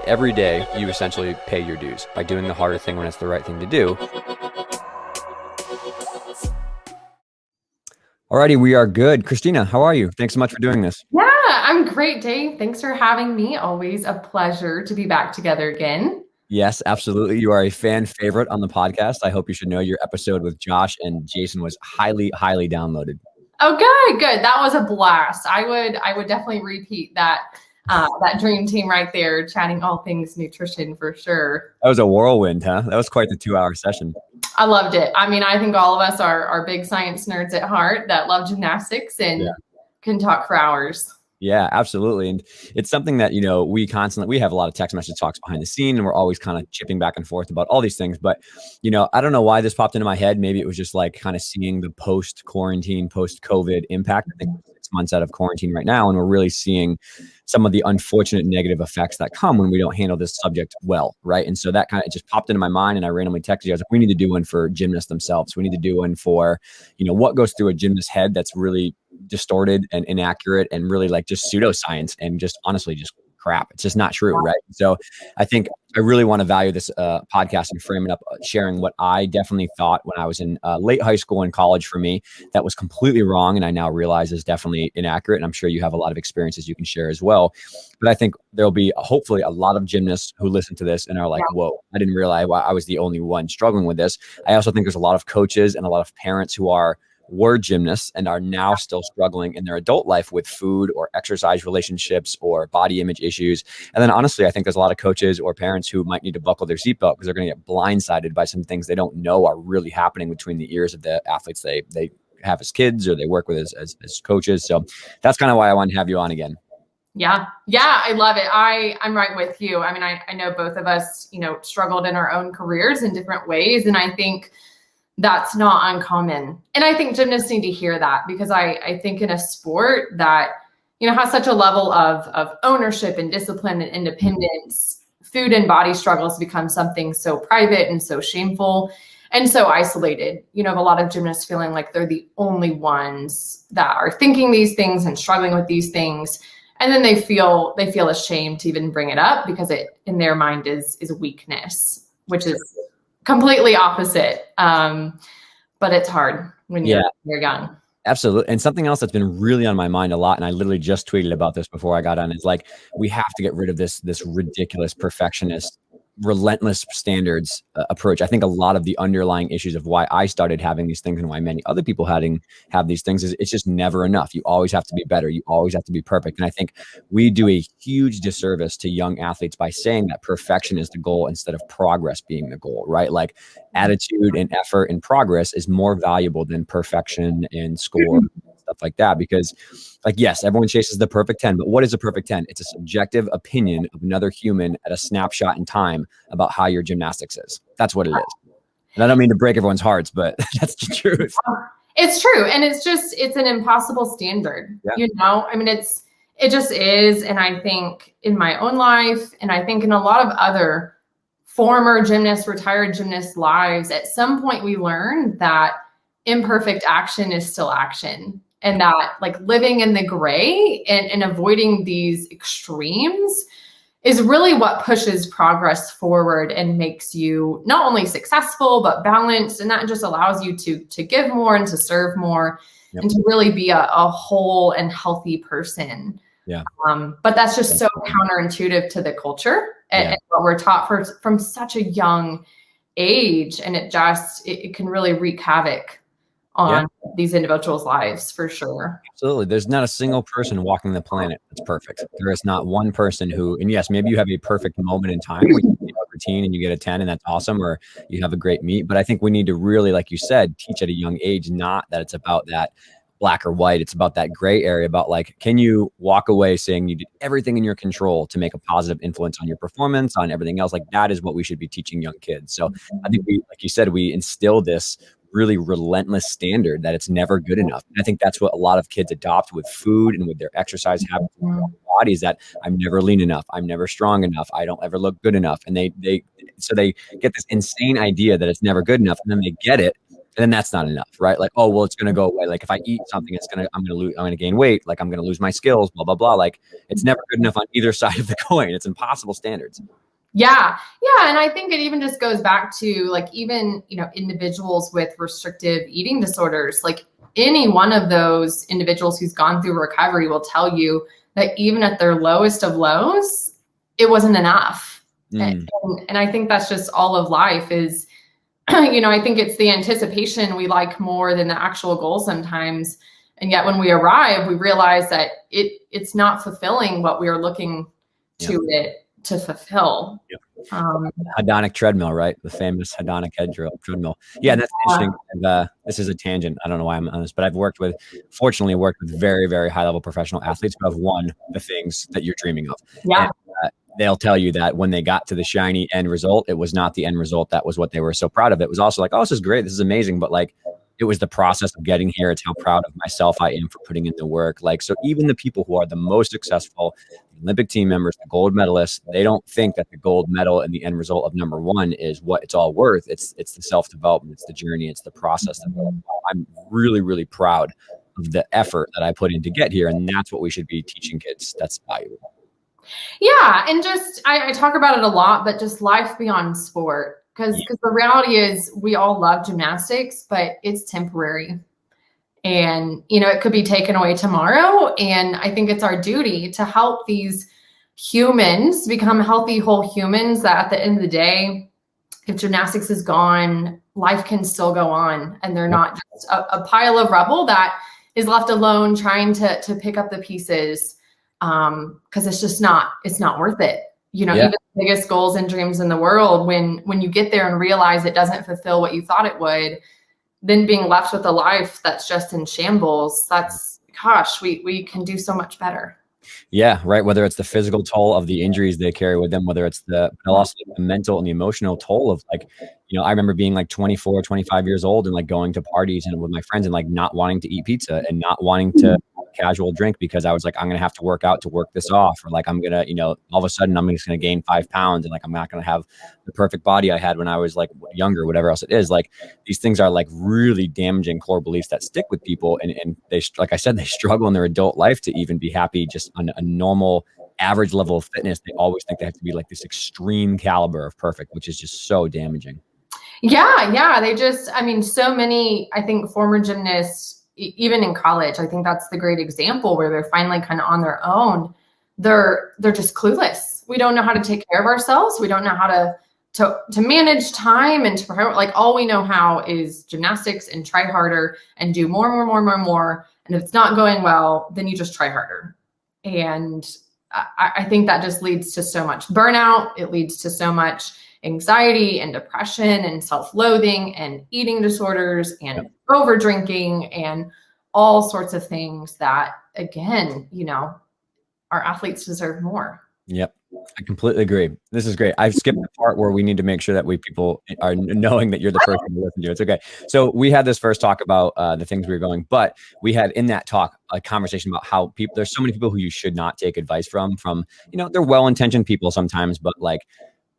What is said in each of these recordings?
Every day, you essentially pay your dues by doing the harder thing when it's the right thing to do. Alrighty, we are good. Christina, how are you? Thanks so much for doing this. Yeah, I'm great, Dave. Thanks for having me. Always a pleasure to be back together again. Yes, absolutely. You are a fan favorite on the podcast. I hope you should know your episode with Josh and Jason was highly, highly downloaded. Oh, good. That was a blast. I would definitely repeat that dream team right there, chatting all things nutrition for sure. That was a whirlwind, huh? That was quite the 2-hour session. I loved it. I mean, I think all of us are big science nerds at heart that love gymnastics and can talk for hours. Yeah, absolutely. And it's something that, we have a lot of text message talks behind the scene, and we're always kind of chipping back and forth about all these things. But, I don't know why this popped into my head. Maybe it was just like kind of seeing the post-quarantine, post-COVID impact. I think we're 6 months out of quarantine right now, and we're really seeing some of the unfortunate negative effects that come when we don't handle this subject well, right? And so that kind of just popped into my mind, and I randomly texted you. I was like, we need to do one for gymnasts themselves. We need to do one for, what goes through a gymnast's head that's really distorted and inaccurate and really like just pseudoscience and just honestly just crap. It's just not true, right? So I think I really want to value this podcast and frame it up, sharing what I definitely thought when I was in late high school and college for me that was completely wrong, and I now realize is definitely inaccurate. And I'm sure you have a lot of experiences you can share as well. But I think there'll be hopefully a lot of gymnasts who listen to this and are like, whoa, I didn't realize I was the only one struggling with this. I also think there's a lot of coaches and a lot of parents who were gymnasts and are now still struggling in their adult life with food or exercise relationships or body image issues. And then honestly, I think there's a lot of coaches or parents who might need to buckle their seatbelt because they're going to get blindsided by some things they don't know are really happening between the ears of the athletes they have as kids or they work with as coaches. So that's kind of why I wanted to have you on again. Yeah, I love it. I'm right with you. I mean, I know both of us, struggled in our own careers in different ways. And I think that's not uncommon. And I think gymnasts need to hear that because I think in a sport that, has such a level of ownership and discipline and independence, food and body struggles become something so private and so shameful and so isolated. A lot of gymnasts feeling like they're the only ones that are thinking these things and struggling with these things. And then they feel ashamed to even bring it up because it in their mind is a weakness, which is completely opposite. But it's hard when you're young. Absolutely. And something else that's been really on my mind a lot, and I literally just tweeted about this before I got on, is like, we have to get rid of this ridiculous perfectionist, relentless standards approach. I think a lot of the underlying issues of why I started having these things and why many other people have these things is it's just never enough. You always have to be better. You always have to be perfect. And I think we do a huge disservice to young athletes by saying that perfection is the goal instead of progress being the goal, right? Like attitude and effort and progress is more valuable than perfection and score. Stuff like that, because like, yes, everyone chases the perfect 10, but what is a perfect 10? It's a subjective opinion of another human at a snapshot in time about how your gymnastics is. That's what it is. And I don't mean to break everyone's hearts, but that's the truth. It's true. And it's an impossible standard, I mean, it just is. And I think in my own life, and I think in a lot of other former gymnasts, retired gymnasts' lives, at some point we learned that imperfect action is still action. And that like living in the gray and avoiding these extremes is really what pushes progress forward and makes you not only successful, but balanced. And that just allows you to give more and to serve more and to really be a whole and healthy person. Yeah. But that's just so counterintuitive to the culture and what we're taught from such a young age. And it can really wreak havoc on these individuals' lives for sure. Absolutely. There's not a single person walking the planet that's perfect. There is not one person and yes, maybe you have a perfect moment in time where you do a routine and you get a 10 and that's awesome, or you have a great meet. But I think we need to really, like you said, teach at a young age, not that it's about that black or white. It's about that gray area about like, can you walk away saying you did everything in your control to make a positive influence on your performance, on everything else? Like that is what we should be teaching young kids. So I think like you said, we instill this really relentless standard that it's never good enough. And I think that's what a lot of kids adopt with food and with their exercise habits in their own bodies, that I'm never lean enough, I'm never strong enough, I don't ever look good enough. And so they get this insane idea that it's never good enough, and then they get it, And then that's not enough, right? Like, oh, well, it's going to go away. Like if I eat something, I'm going to gain weight. Like I'm going to lose my skills, blah, blah, blah. Like it's never good enough on either side of the coin. It's impossible standards. Yeah. Yeah. And I think it even just goes back to like, even, individuals with restrictive eating disorders, like any one of those individuals who's gone through recovery will tell you that even at their lowest of lows, it wasn't enough. And I think that's just all of life is, I think it's the anticipation we like more than the actual goal sometimes. And yet when we arrive, we realize that it's not fulfilling what we are looking to it to fulfill. Hedonic treadmill, right? The famous hedonic treadmill. Yeah, that's interesting. This is a tangent. I don't know why I'm on this, but I've fortunately worked with very, very high level professional athletes who have won the things that you're dreaming of. Yeah. And, they'll tell you that when they got to the shiny end result, it was not the end result. That was what they were so proud of. It was also like, oh, this is great. This is amazing. But like, it was the process of getting here. It's how proud of myself I am for putting in the work. Like, so even the people who are the most successful, the Olympic team members, the gold medalists, they don't think that the gold medal and the end result of number one is what it's all worth. It's the self-development, it's the journey, it's the process. I'm really, really proud of the effort that I put in to get here. And that's what we should be teaching kids. That's valuable. Yeah. And just, I talk about it a lot, but just life beyond sport. Because the reality is we all love gymnastics, but it's temporary. And, it could be taken away tomorrow. And I think it's our duty to help these humans become healthy, whole humans that at the end of the day, if gymnastics is gone, life can still go on. And they're not just a pile of rubble that is left alone trying to pick up the pieces. Because it's not worth it. Even the biggest goals and dreams in the world, when you get there and realize it doesn't fulfill what you thought it would, then being left with a life that's just in shambles, we can do so much better. Yeah, right. Whether it's the physical toll of the injuries they carry with them, whether it's the mental and the emotional toll of like, I remember being like 24, 25 years old and like going to parties and with my friends and like not wanting to eat pizza and not wanting to casual drink because I was like, I'm going to have to work out to work this off. Or like, I'm going to, all of a sudden I'm just going to gain 5 pounds and like, I'm not going to have the perfect body I had when I was like younger, whatever else it is. Like these things are like really damaging core beliefs that stick with people. And they, like I said, they struggle in their adult life to even be happy just on a normal average level of fitness. They always think they have to be like this extreme caliber of perfect, which is just so damaging. Yeah. They just, so many, I think, former gymnasts, even in college, I think that's the great example where they're finally kind of on their own. They're just clueless. We don't know how to take care of ourselves. We don't know how to manage time and like all we know how is gymnastics and try harder and do more. And if it's not going well, then you just try harder. And I think that just leads to so much burnout. It leads to so much anxiety and depression and self-loathing and eating disorders and over drinking and all sorts of things that, again, our athletes deserve more. Yep. I completely agree. This is great. I've skipped the part where we need to make sure that people are knowing that you're the person to listen to. It's okay. So we had this first talk about the things we were going, but we had in that talk a conversation about how there's so many people who you should not take advice from, they're well-intentioned people sometimes, but like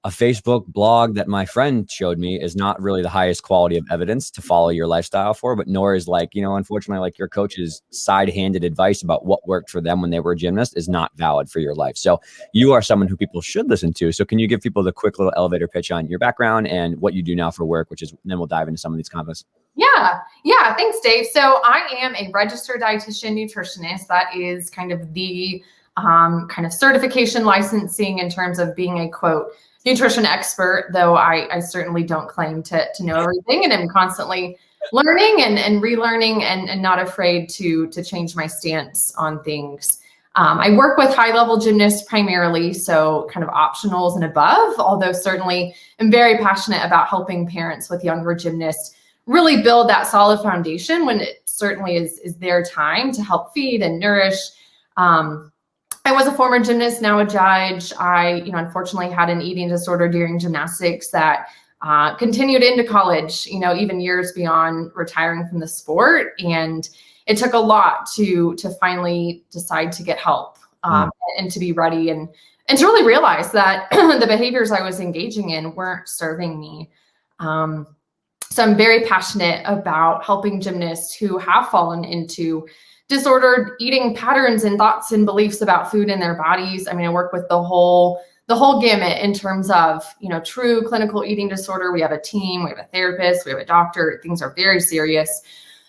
a Facebook blog that my friend showed me is not really the highest quality of evidence to follow your lifestyle for, but nor is like, unfortunately, like your coach's side-handed advice about what worked for them when they were a gymnast is not valid for your life. So you are someone who people should listen to. So can you give people the quick little elevator pitch on your background and what you do now for work, then we'll dive into some of these comments. Yeah. Thanks, Dave. So I am a registered dietitian nutritionist. That is kind of the kind of certification licensing in terms of being a quote nutrition expert, though I certainly don't claim to know everything, and I'm constantly learning and relearning and not afraid to change my stance on things. I work with high-level gymnasts primarily, so kind of optionals and above, although certainly I'm very passionate about helping parents with younger gymnasts really build that solid foundation when it certainly is their time to help feed and nourish. I was a former gymnast, now a judge. I, unfortunately had an eating disorder during gymnastics that continued into college, even years beyond retiring from the sport. And it took a lot to finally decide to get help and to be ready and to really realize that the behaviors I was engaging in weren't serving me. So I'm very passionate about helping gymnasts who have fallen into disordered eating patterns and thoughts and beliefs about food in their bodies. I mean, I work with the whole gamut in terms of, true clinical eating disorder. We have a team, we have a therapist, we have a doctor. Things are very serious,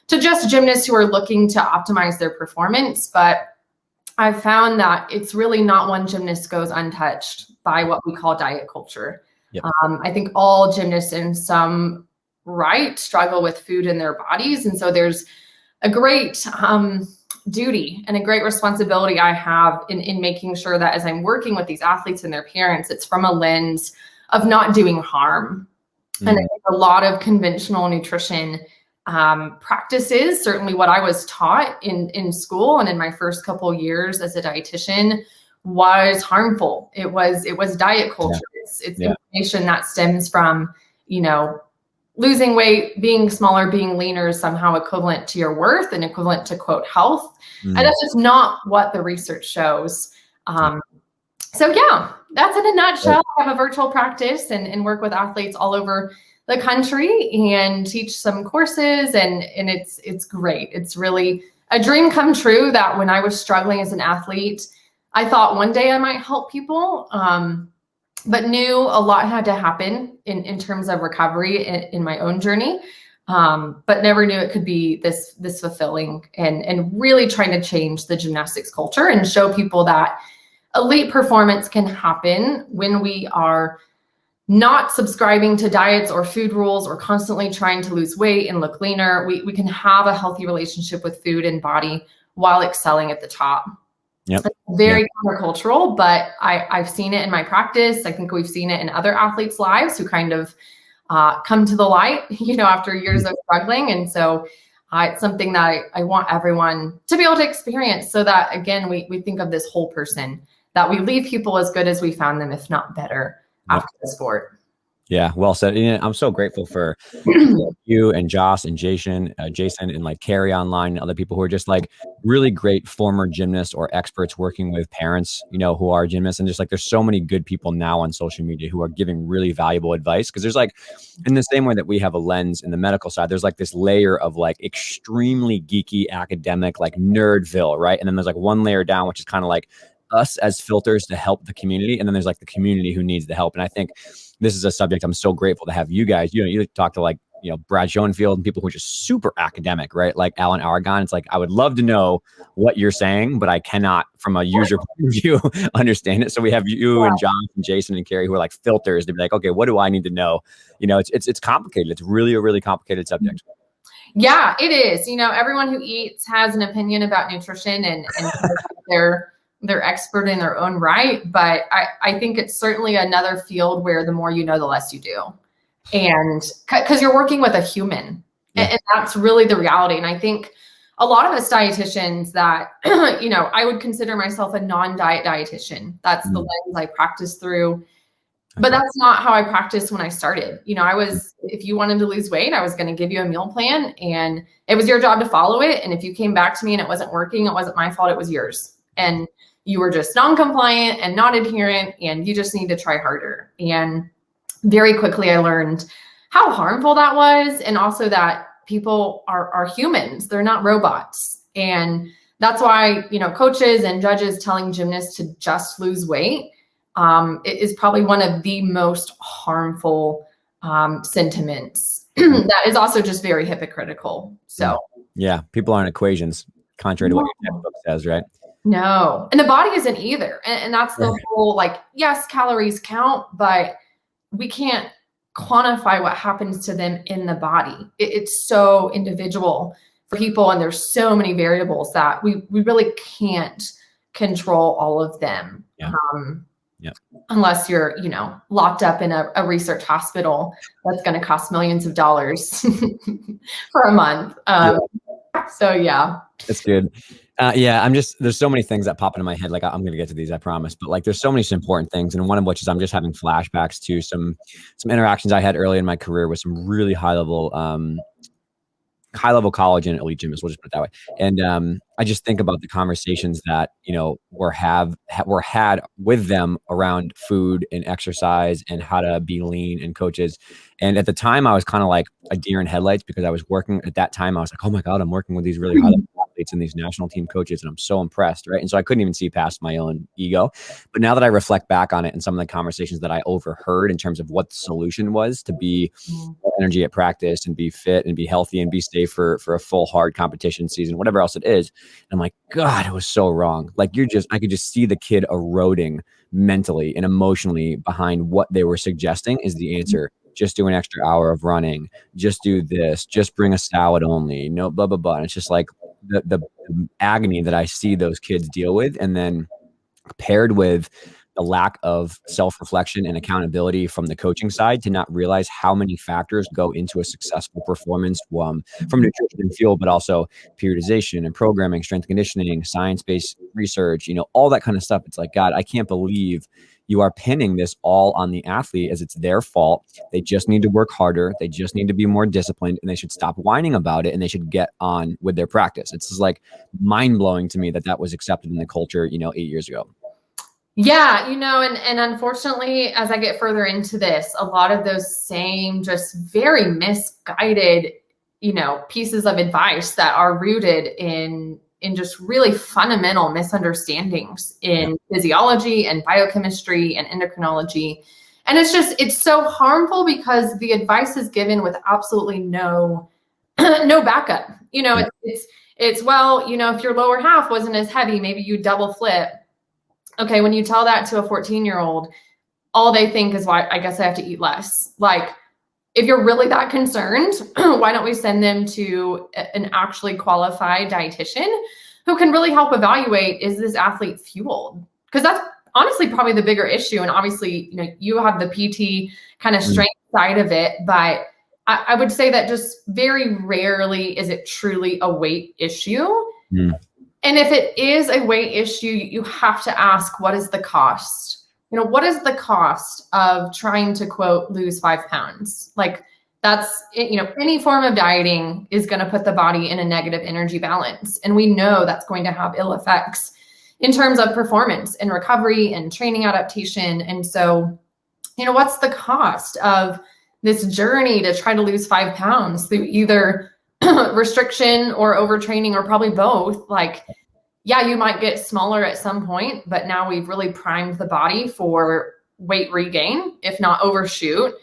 to just gymnasts who are looking to optimize their performance. But I've found that it's really not one gymnast goes untouched by what we call diet culture. Yep. I think all gymnasts in some right struggle with food in their bodies. And so there's a great duty and a great responsibility I have in making sure that as I'm working with these athletes and their parents, it's from a lens of not doing harm. And I think a lot of conventional nutrition practices, certainly what I was taught in school and in my first couple of years as a dietitian, was harmful. It was diet culture. It's information that stems from, losing weight, being smaller, being leaner is somehow equivalent to your worth and equivalent to, quote, health. And that's just not what the research shows. So yeah, that's in a nutshell. I have a virtual practice and work with athletes all over the country and teach some courses, and it's great. It's really a dream come true that when I was struggling as an athlete, I thought one day I might help people, but knew a lot had to happen in terms of recovery in my own journey, but never knew it could be this fulfilling and really trying to change the gymnastics culture and show people that elite performance can happen when we are not subscribing to diets or food rules or constantly trying to lose weight and look leaner. We can have a healthy relationship with food and body while excelling at the top. Yep. It's very countercultural, but I've seen it in my practice. I think we've seen it in other athletes' lives who kind of come to the light, after years of struggling. And so it's something that I want everyone to be able to experience, so that, again, we think of this whole person, that we leave people as good as we found them, if not better, after the sport. Yeah, well said. And I'm so grateful for you and Josh and Jason and like Carrie online and other people who are just like really great former gymnasts or experts working with parents, who are gymnasts. And just like, there's so many good people now on social media who are giving really valuable advice. Cause there's like, in the same way that we have a lens in the medical side, there's like this layer of like extremely geeky academic, like nerdville, right? And then there's like one layer down, which is kind of like us as filters to help the community. And then there's like the community who needs the help. And I think this is a subject I'm so grateful to have you guys. You talk to like, Brad Schoenfield and people who are just super academic, right? Like Alan Aragon. It's like, I would love to know what you're saying, but I cannot, from a user point of view, understand it. So we have you and John and Jason and Carrie who are like filters to be like, okay, what do I need to know? It's complicated. It's really a really complicated subject. Yeah, it is. Everyone who eats has an opinion about nutrition and they're expert in their own right. But I think it's certainly another field where the more you know, the less you do. And because you're working with a human, and that's really the reality. And I think a lot of us dietitians that, I would consider myself a non-diet dietitian. That's the lens I practice through. But that's not how I practiced when I started. If you wanted to lose weight, I was going to give you a meal plan and it was your job to follow it. And if you came back to me and it wasn't working, it wasn't my fault, it was yours. And you were just non-compliant and not adherent, and you just need to try harder. And very quickly I learned how harmful that was, and also that people are humans. They're not robots. And that's why, coaches and judges telling gymnasts to just lose weight is probably one of the most harmful sentiments. That is also just very hypocritical. So yeah, people aren't equations, contrary to what your textbook says, right? No. And the body isn't either. And that's the whole, yes, calories count, but we can't quantify what happens to them in the body. It's so individual for people. And there's so many variables that we really can't control all of them. Unless you're, locked up in a research hospital that's going to cost millions of dollars for a month. So yeah. That's good. There's so many things that pop into my head. Like I'm going to get to these, I promise. But like, there's so many important things. And one of which is I'm just having flashbacks to some interactions I had early in my career with some really high level high level college and elite gymnasts. We'll just put it that way. And I just think about the conversations that, you know, were had with them around food and exercise and how to be lean and coaches. And at the time I was kind of like a deer in headlights because I was working at that time. I was like, oh my God, I'm working with these really high level athletes and these national team coaches. And I'm so impressed. Right. And so I couldn't even see past my own ego. But now that I reflect back on it and some of the conversations that I overheard in terms of what the solution was to be energy at practice and be fit and be healthy and be safe for a full hard competition season, whatever else it is. I'm like, God, it was so wrong. Like I could just see the kid eroding mentally and emotionally behind what they were suggesting is the answer. Just do an extra hour of running, just do this, just bring a salad only, no, blah, blah, blah. And it's just like the agony that I see those kids deal with. And then paired with the lack of self-reflection and accountability from the coaching side to not realize how many factors go into a successful performance from nutrition and fuel, but also periodization and programming, strength conditioning, science-based research, you know, all that kind of stuff. It's like, God, I can't believe you are pinning this all on the athlete as it's their fault. They just need to work harder. They just need to be more disciplined, and they should stop whining about it, and they should get on with their practice. It's just like mind-blowing to me that that was accepted in the culture, you know, 8 years ago. Yeah, you know, and unfortunately, as I get further into this, a lot of those same just very misguided, you know, pieces of advice that are rooted in just really fundamental misunderstandings in physiology and biochemistry and endocrinology. And it's so harmful because the advice is given with absolutely no backup. You know, it's well, you know, if your lower half wasn't as heavy, maybe you double flip. Okay, when you tell that to a 14-year-old, all they think is, why, I guess I have to eat less. Like, if you're really that concerned, why don't we send them to an actually qualified dietitian who can really help evaluate, is this athlete fueled? Because that's honestly probably the bigger issue. And obviously, you know, you have the PT kind of strength side of it, but I would say that just very rarely is it truly a weight issue. And if it is a weight issue, you have to ask, what is the cost? You know, what is the cost of trying to, quote, lose 5 pounds? Like, that's, you know, any form of dieting is going to put the body in a negative energy balance. And we know that's going to have ill effects in terms of performance and recovery and training adaptation. And so, you know, what's the cost of this journey to try to lose 5 pounds through either restriction or overtraining, or probably both? Like, yeah, you might get smaller at some point, but now we've really primed the body for weight regain, if not overshoot.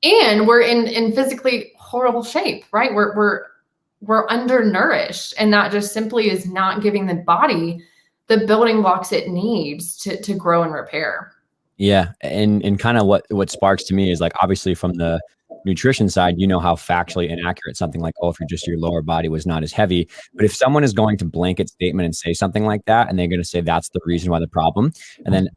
And we're in physically horrible shape, right? We're undernourished, and that just simply is not giving the body the building blocks it needs to grow and repair. Yeah. And kind of what sparks to me is, like, obviously from the nutrition side, you know how factually inaccurate something like, oh, if your lower body was not as heavy. But if someone is going to blanket statement and say something like that, and they're going to say that's the reason why the problem, and then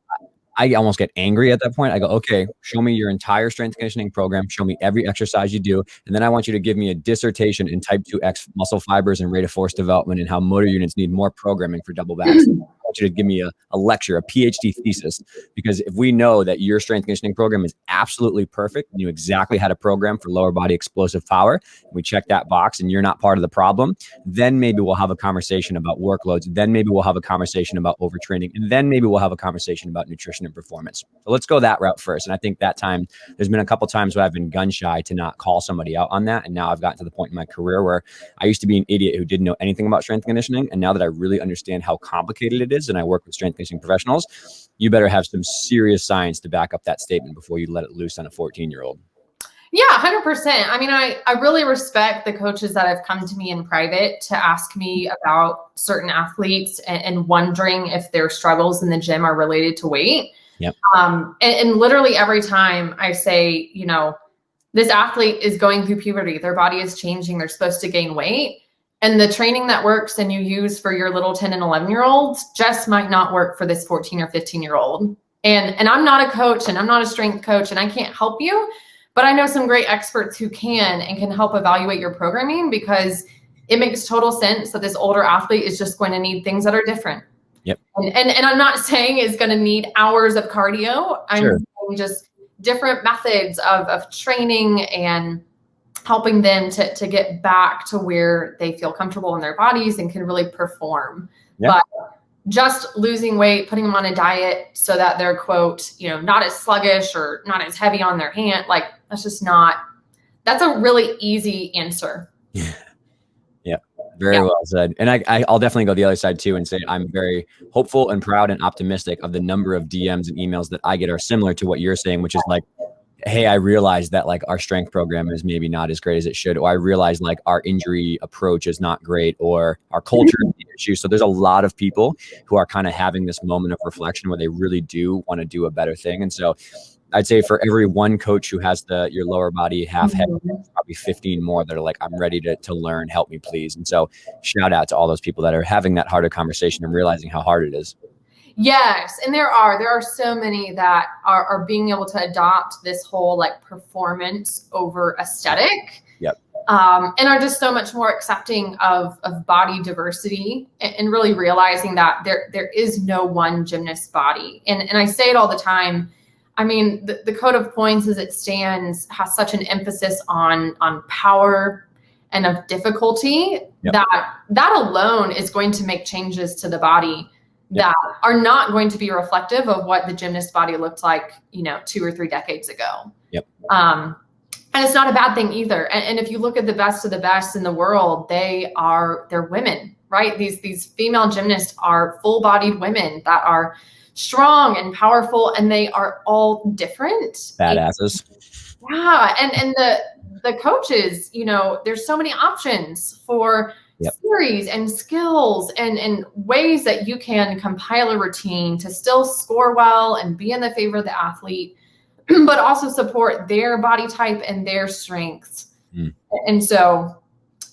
I almost get angry at that point. I go, okay, show me your entire strength conditioning program. Show me every exercise you do. And then I want you to give me a dissertation in type 2X muscle fibers and rate of force development and how motor units need more programming for double backs. I want you to give me a lecture, a PhD thesis, because if we know that your strength conditioning program is absolutely perfect, and you exactly how to program for lower body explosive power, and we check that box and you're not part of the problem, then maybe we'll have a conversation about workloads. Then maybe we'll have a conversation about overtraining. And then maybe we'll have a conversation about nutrition and performance. So let's go that route first. And I think that time, there's been a couple times where I've been gun shy to not call somebody out on that. And now I've gotten to the point in my career where I used to be an idiot who didn't know anything about strength conditioning. And now that I really understand how complicated it is, and I work with strength conditioning professionals, you better have some serious science to back up that statement before you let it loose on a 14-year-old. Yeah, 100%. I mean, I really respect the coaches that have come to me in private to ask me about certain athletes and wondering if their struggles in the gym are related to weight. Yep. And literally every time I say, you know, this athlete is going through puberty, their body is changing, they're supposed to gain weight. And the training that works and you use for your little 10 and 11-year-olds just might not work for this 14 or 15-year-old. And I'm not a coach, and I'm not a strength coach, and I can't help you, but I know some great experts who can and can help evaluate your programming, because it makes total sense that this older athlete is just going to need things that are different. Yep. And I'm not saying it's going to need hours of cardio. I'm saying just different methods of training and helping them to get back to where they feel comfortable in their bodies and can really perform. Yeah. But just losing weight, putting them on a diet so that they're, quote, not as sluggish or not as heavy on their hand, like that's a really easy answer. Yeah, very well said. And I'll definitely go the other side too and say I'm very hopeful and proud and optimistic of the number of DMs and emails that I get are similar to what you're saying, which is like, hey, I realize that like our strength program is maybe not as great as it should, or I realize like our injury approach is not great, or our culture is the issue. So there's a lot of people who are kind of having this moment of reflection where they really do want to do a better thing. And so I'd say for every one coach who has your lower body half head, probably 15 more that are like, I'm ready to learn, help me please. And so shout out to all those people that are having that harder conversation and realizing how hard it is. Yes. And there are so many that are being able to adopt this whole like performance over aesthetic. Yep. And are just so much more accepting of body diversity and really realizing that there is no one gymnast body. And I say it all the time. I mean, the code of points as it stands has such an emphasis on power and of difficulty. Yep. that alone is going to make changes to the body that are not going to be reflective of what the gymnast body looked like, 2 or 3 decades ago. Yep. And it's not a bad thing either. And if you look at the best of the best in the world, they're women, right? These female gymnasts are full-bodied women that are strong and powerful, and they are all different. Badasses. Yeah. And the coaches, there's so many options for series and skills and ways that you can compile a routine to still score well and be in the favor of the athlete, but also support their body type and their strengths. And so,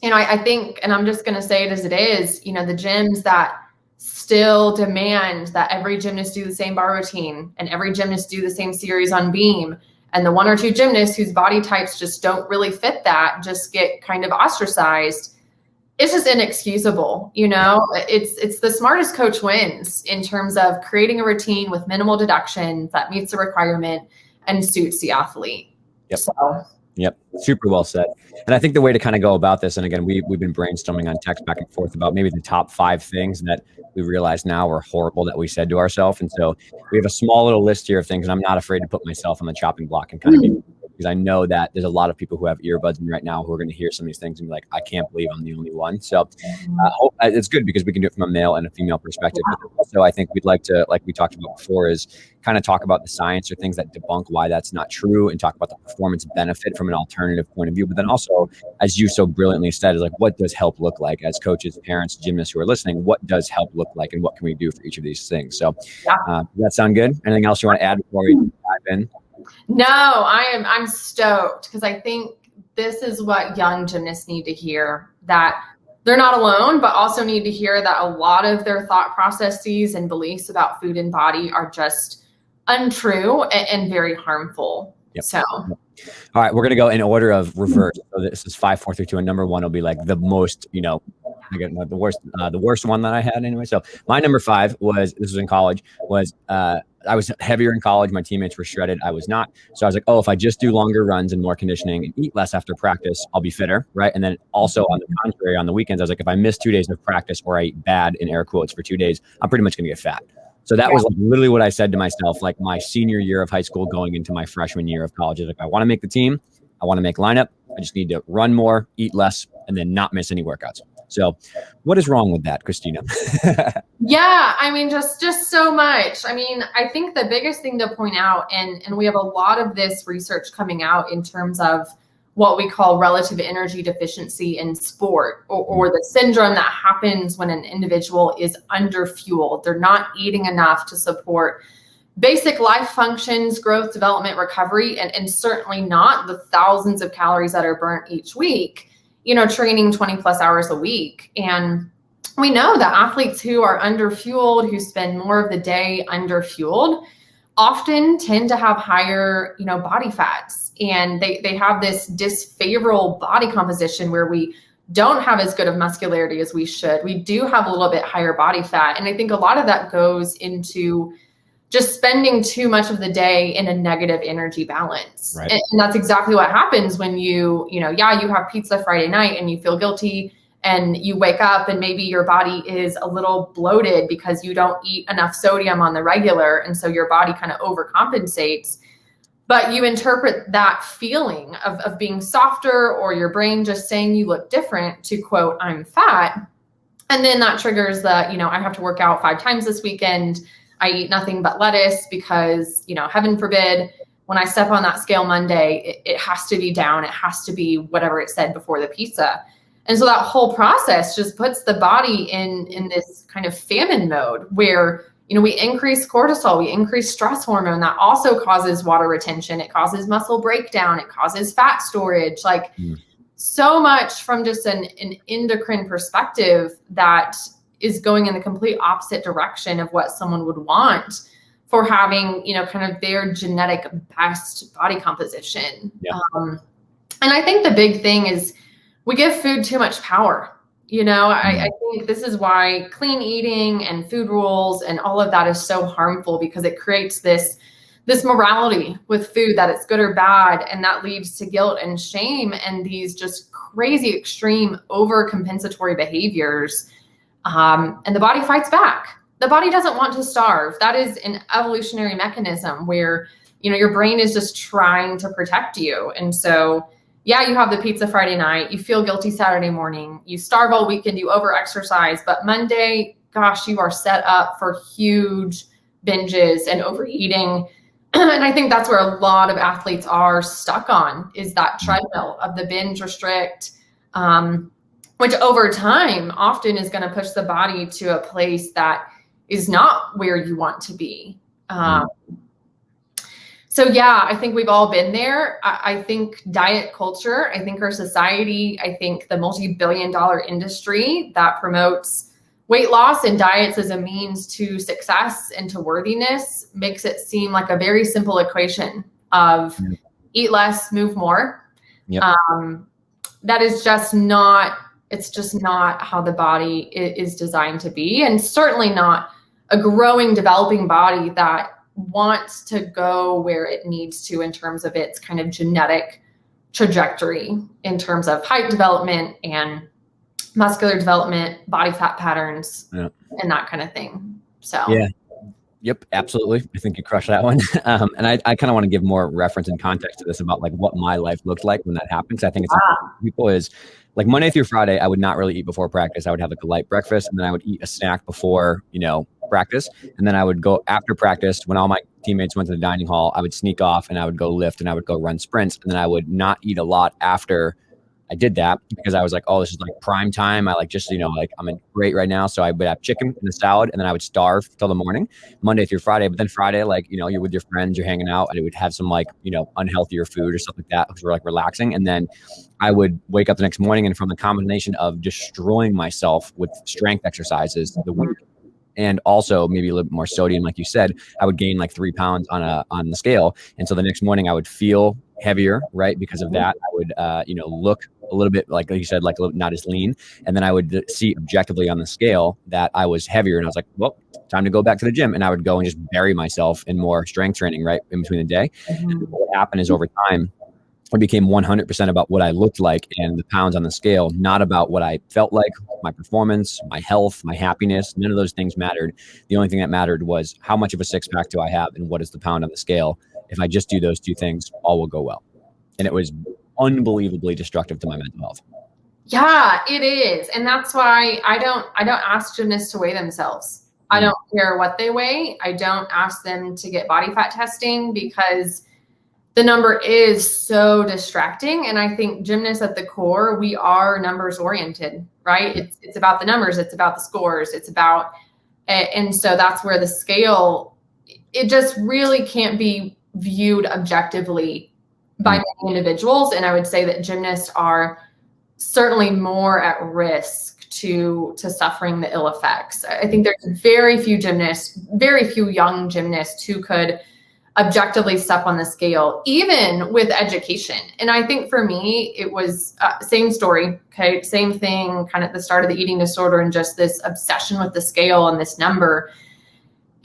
I think, and I'm just going to say it as it is, the gyms that still demand that every gymnast do the same bar routine and every gymnast do the same series on beam, and the 1 or 2 gymnasts whose body types just don't really fit that just get kind of ostracized. It's just inexcusable. It's the smartest coach wins in terms of creating a routine with minimal deductions that meets the requirement and suits the athlete. Yep. Yep. Super well said. And I think the way to kind of go about this, and again, we've been brainstorming on text back and forth about maybe the top 5 things that we realize now are horrible that we said to ourselves. And so we have a small little list here of things, and I'm not afraid to put myself on the chopping block and kind of be, because I know that there's a lot of people who have earbuds in right now who are going to hear some of these things and be like, I can't believe I'm the only one. So it's good because we can do it from a male and a female perspective. So I think we'd like to, like we talked about before, is kind of talk about the science or things that debunk why that's not true, and talk about the performance benefit from an alternative point of view. But then also, as you so brilliantly said, is like, what does help look like as coaches, parents, gymnasts who are listening? What does help look like, and what can we do for each of these things? So does that sound good? Anything else you want to add before we dive in? No, I'm stoked, because I think this is what young gymnasts need to hear, that they're not alone, but also need to hear that a lot of their thought processes and beliefs about food and body are just untrue and very harmful. Yep. So, all right, we're gonna go in order of reverse. So this is 5, 4, 3, 2, and number 1 will be like the most, the worst one that I had anyway. So my number 5 was, this was in college, was I was heavier in college. My teammates were shredded. I was not. So I was like, if I just do longer runs and more conditioning and eat less after practice, I'll be fitter, right? And then also on the contrary, on the weekends, I was like, if I miss 2 days of practice or I eat bad in air quotes for 2 days, I'm pretty much gonna get fat. So that was like literally what I said to myself, like my senior year of high school going into my freshman year of college. Is like, I want to make the team. I want to make lineup. I just need to run more, eat less, and then not miss any workouts. So what is wrong with that, Christina? Yeah, I mean, just so much. I mean, I think the biggest thing to point out, and we have a lot of this research coming out in terms of what we call relative energy deficiency in sport, or the syndrome that happens when an individual is underfueled. They're not eating enough to support basic life functions, growth, development, recovery, and certainly not the thousands of calories that are burnt each week, training 20 plus hours a week. And we know that athletes who are underfueled, who spend more of the day underfueled, often tend to have higher, body fats. And they have this disfavorable body composition where we don't have as good of muscularity as we should. We do have a little bit higher body fat. And I think a lot of that goes into just spending too much of the day in a negative energy balance. Right. And that's exactly what happens when you have pizza Friday night and you feel guilty, and you wake up and maybe your body is a little bloated because you don't eat enough sodium on the regular. And so your body kind of overcompensates. But you interpret that feeling of being softer, or your brain just saying you look different, to quote, I'm fat. And then that triggers the, I have to work out 5 times this weekend. I eat nothing but lettuce because, heaven forbid, when I step on that scale Monday, it has to be down. It has to be whatever it said before the pizza. And so that whole process just puts the body in this kind of famine mode where, we increase cortisol, we increase stress hormone. That also causes water retention. It causes muscle breakdown. It causes fat storage. So much from just an endocrine perspective that is going in the complete opposite direction of what someone would want for having, kind of their genetic best body composition. Yeah. And I think the big thing is we give food too much power. I think this is why clean eating and food rules and all of that is so harmful, because it creates this morality with food, that it's good or bad. And that leads to guilt and shame and these just crazy, extreme, overcompensatory behaviors. And the body fights back. The body doesn't want to starve. That is an evolutionary mechanism where, your brain is just trying to protect you. And so, yeah, you have the pizza Friday night, you feel guilty Saturday morning, you starve all weekend, you over-exercise, but Monday, gosh, you are set up for huge binges and overeating. And I think that's where a lot of athletes are stuck on, is that treadmill of the binge restrict, which over time often is going to push the body to a place that is not where you want to be. So yeah, I think we've all been there. I think diet culture, I think our society, I think the multi-billion-dollar industry that promotes weight loss and diets as a means to success and to worthiness makes it seem like a very simple equation of eat less, move more. Yep. That is just not, it's just not how the body is designed to be, and certainly not a growing, developing body that wants to go where it needs to in terms of its kind of genetic trajectory, in terms of height development and muscular development, body fat patterns, and that kind of thing. So yeah. Yep, absolutely. I think you crushed that one. And I kind of want to give more reference and context to this about like what my life looked like when that happens. I think it's people is like Monday through Friday, I would not really eat before practice. I would have like a light breakfast, and then I would eat a snack before, practice. And then I would go after practice when all my teammates went to the dining hall. I would sneak off and I would go lift and I would go run sprints. And then I would not eat a lot after I did that, because I was like, oh, this is like prime time. I like just, I'm in great right now. So I would have chicken and a salad, and then I would starve till the morning, Monday through Friday. But then Friday, you're with your friends, you're hanging out, and it would have some unhealthier food or stuff like that, because we're relaxing. And then I would wake up the next morning, and from the combination of destroying myself with strength exercises the week, and also maybe a little bit more sodium, like you said, I would gain 3 pounds on the scale. And so the next morning I would feel heavier, right? Because of that, I would, look a little bit like you said, a little, not as lean. And then I would see objectively on the scale that I was heavier, and I was like, well, time to go back to the gym. And I would go and just bury myself in more strength training, right, in between the day. And what happened is, over time, it became 100% about what I looked like and the pounds on the scale, not about what I felt like, my performance, my health, my happiness. None of those things mattered. The only thing that mattered was how much of a six pack do I have and what is the pound on the scale. If I just do those two things, all will go well. And it was unbelievably destructive to my mental health. Yeah, it is. And that's why I don't ask gymnasts to weigh themselves. I don't care what they weigh. I don't ask them to get body fat testing, because the number is so distracting. And I think gymnasts at the core, we are numbers oriented, right? It's about the numbers. It's about the scores. It's about, and so that's where the scale, it just really can't be viewed objectively by many individuals. And I would say that gymnasts are certainly more at risk to suffering the ill effects. I think there's very few gymnasts, very few young gymnasts who could objectively step on the scale, even with education. And I think for me, it was same story. Okay. Same thing, kind of at the start of the eating disorder, and just this obsession with the scale and this number.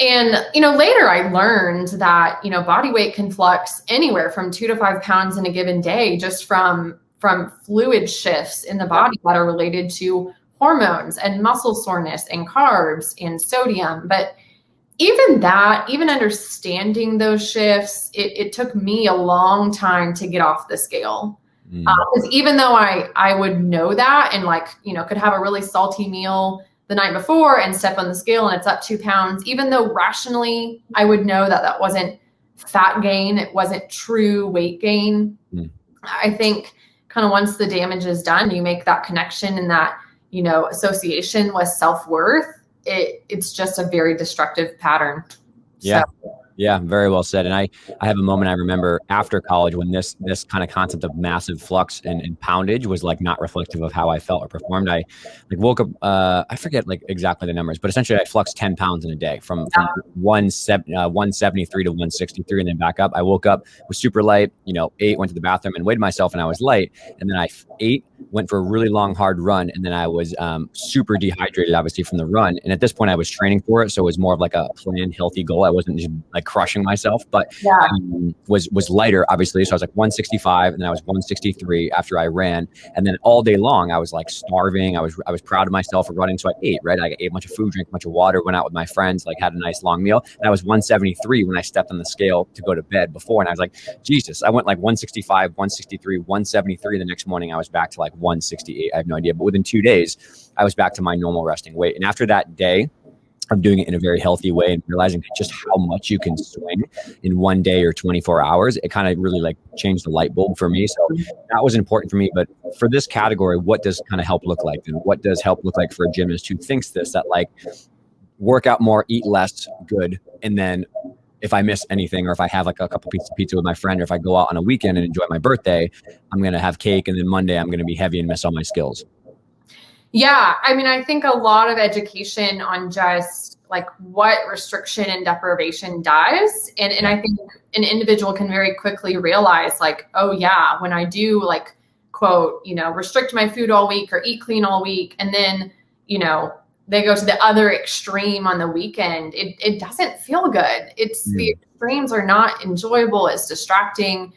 And, later I learned that, body weight can flux anywhere from 2 to 5 pounds in a given day, just from fluid shifts in the body that are related to hormones and muscle soreness and carbs and sodium. But even understanding those shifts, it took me a long time to get off the scale. Because even though I would know that and could have a really salty meal the night before and step on the scale and it's up 2 pounds, even though rationally I would know that that wasn't fat gain, it wasn't true weight gain. I think kind of once the damage is done, you make that connection and that, association with self-worth, it's just a very destructive pattern. Yeah. So. Yeah, very well said. And I have a moment I remember after college when this kind of concept of massive flux and poundage was not reflective of how I felt or performed. I woke up, I forget exactly the numbers, but essentially I fluxed 10 pounds in a day from 173 to 163 and then back up. I woke up, was super light, ate, went to the bathroom and weighed myself and I was light. And then I ate, went for a really long, hard run. And then I was super dehydrated, obviously, from the run. And at this point I was training for it. So it was more of a planned, healthy goal. I wasn't just crushing myself, but was lighter, obviously. So I was 165 and then I was 163 after I ran. And then all day long, I was starving. I was proud of myself for running. So I ate, right? I ate a bunch of food, drank a bunch of water, went out with my friends, had a nice long meal. And I was 173 when I stepped on the scale to go to bed before. And I was Jesus, I went 165, 163, 173. The next morning I was back to 168. I have no idea. But within 2 days, I was back to my normal resting weight. And after that day, of doing it in a very healthy way and realizing just how much you can swing in one day or 24 hours, it kind of really changed the light bulb for me. So that was important for me. But for this category, what does kind of help look like? And what does help look like for a gymnast who thinks that work out more, eat less, good. And then if I miss anything, or if I have a couple pieces of pizza with my friend, or if I go out on a weekend and enjoy my birthday, I'm going to have cake. And then Monday I'm going to be heavy and miss all my skills. Yeah. I think a lot of education on just what restriction and deprivation does. And I think an individual can very quickly realize oh yeah, when I do quote, restrict my food all week or eat clean all week. And then, they go to the other extreme on the weekend. It doesn't feel good. The extremes are not enjoyable. It's distracting.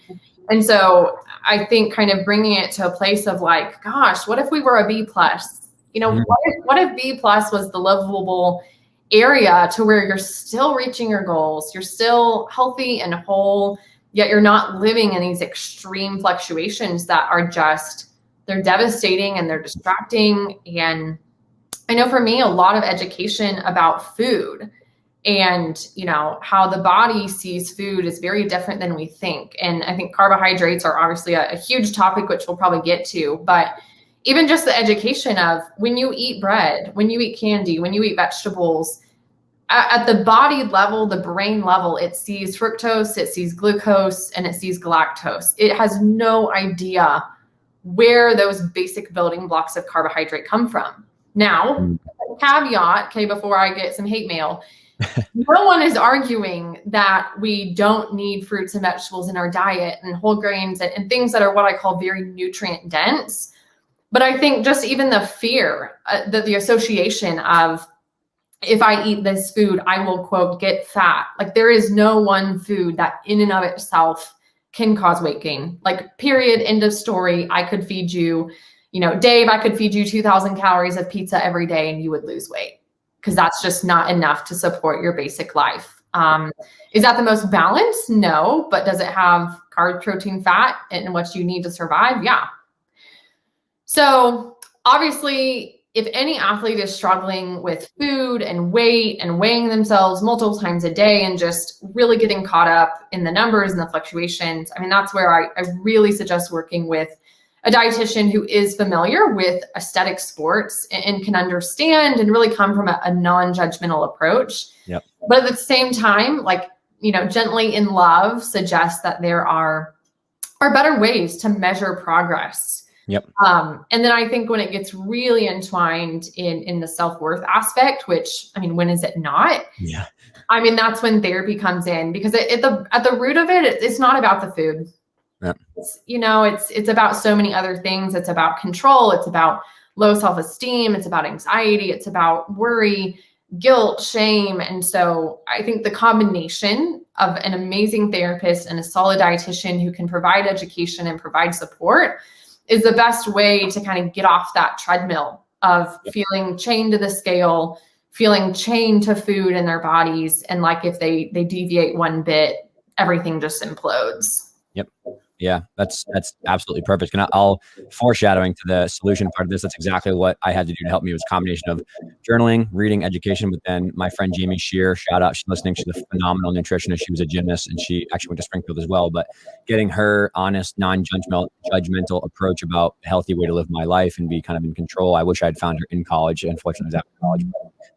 And so I think kind of bringing it to a place of gosh, what if we were a B plus? What if B plus was the livable area to where you're still reaching your goals, you're still healthy and whole, yet you're not living in these extreme fluctuations that are they're devastating and they're distracting. And I know for me, a lot of education about food and, how the body sees food is very different than we think. And I think carbohydrates are obviously a huge topic, which we'll probably get to, but even just the education of when you eat bread, when you eat candy, when you eat vegetables, at the body level, the brain level, it sees fructose, it sees glucose, and it sees galactose. It has no idea where those basic building blocks of carbohydrate come from. Now, caveat, before I get some hate mail, no one is arguing that we don't need fruits and vegetables in our diet and whole grains and things that are what I call very nutrient dense. But I think just even the fear, the association of if I eat this food, I will, quote, get fat. There is no one food that in and of itself can cause weight gain. Period, end of story. I could feed you, Dave, I could feed you 2,000 calories of pizza every day and you would lose weight because that's just not enough to support your basic life. Is that the most balanced? No. But does it have carb, protein, fat, and what you need to survive? Yeah. So obviously, if any athlete is struggling with food and weight and weighing themselves multiple times a day and just really getting caught up in the numbers and the fluctuations, that's where I really suggest working with a dietitian who is familiar with aesthetic sports and can understand and really come from a non-judgmental approach. Yep. But at the same time, gently in love, suggest that there are better ways to measure progress. Yep. And then I think when it gets really entwined in the self-worth aspect, which, when is it not? Yeah. That's when therapy comes in, because at the root of it, it's not about the food. Yep. It's about so many other things. It's about control. It's about low self-esteem. It's about anxiety. It's about worry. guilt, shame. And so I think the combination of an amazing therapist and a solid dietitian who can provide education and provide support is the best way to kind of get off that treadmill of feeling chained to the scale, feeling chained to food in their bodies. And like if they deviate one bit, everything just implodes. Yep. Yeah, that's absolutely perfect. And I'll foreshadowing to the solution part of this. That's exactly what I had to do to help me. It was a combination of journaling, reading, education. But then my friend Jamie Shear, shout out, she's listening. She's a phenomenal nutritionist. She was a gymnast and she actually went to Springfield as well. But getting her honest, non-judgmental approach about a healthy way to live my life and be kind of in control. I wish I had found her in college. Unfortunately, it was after college.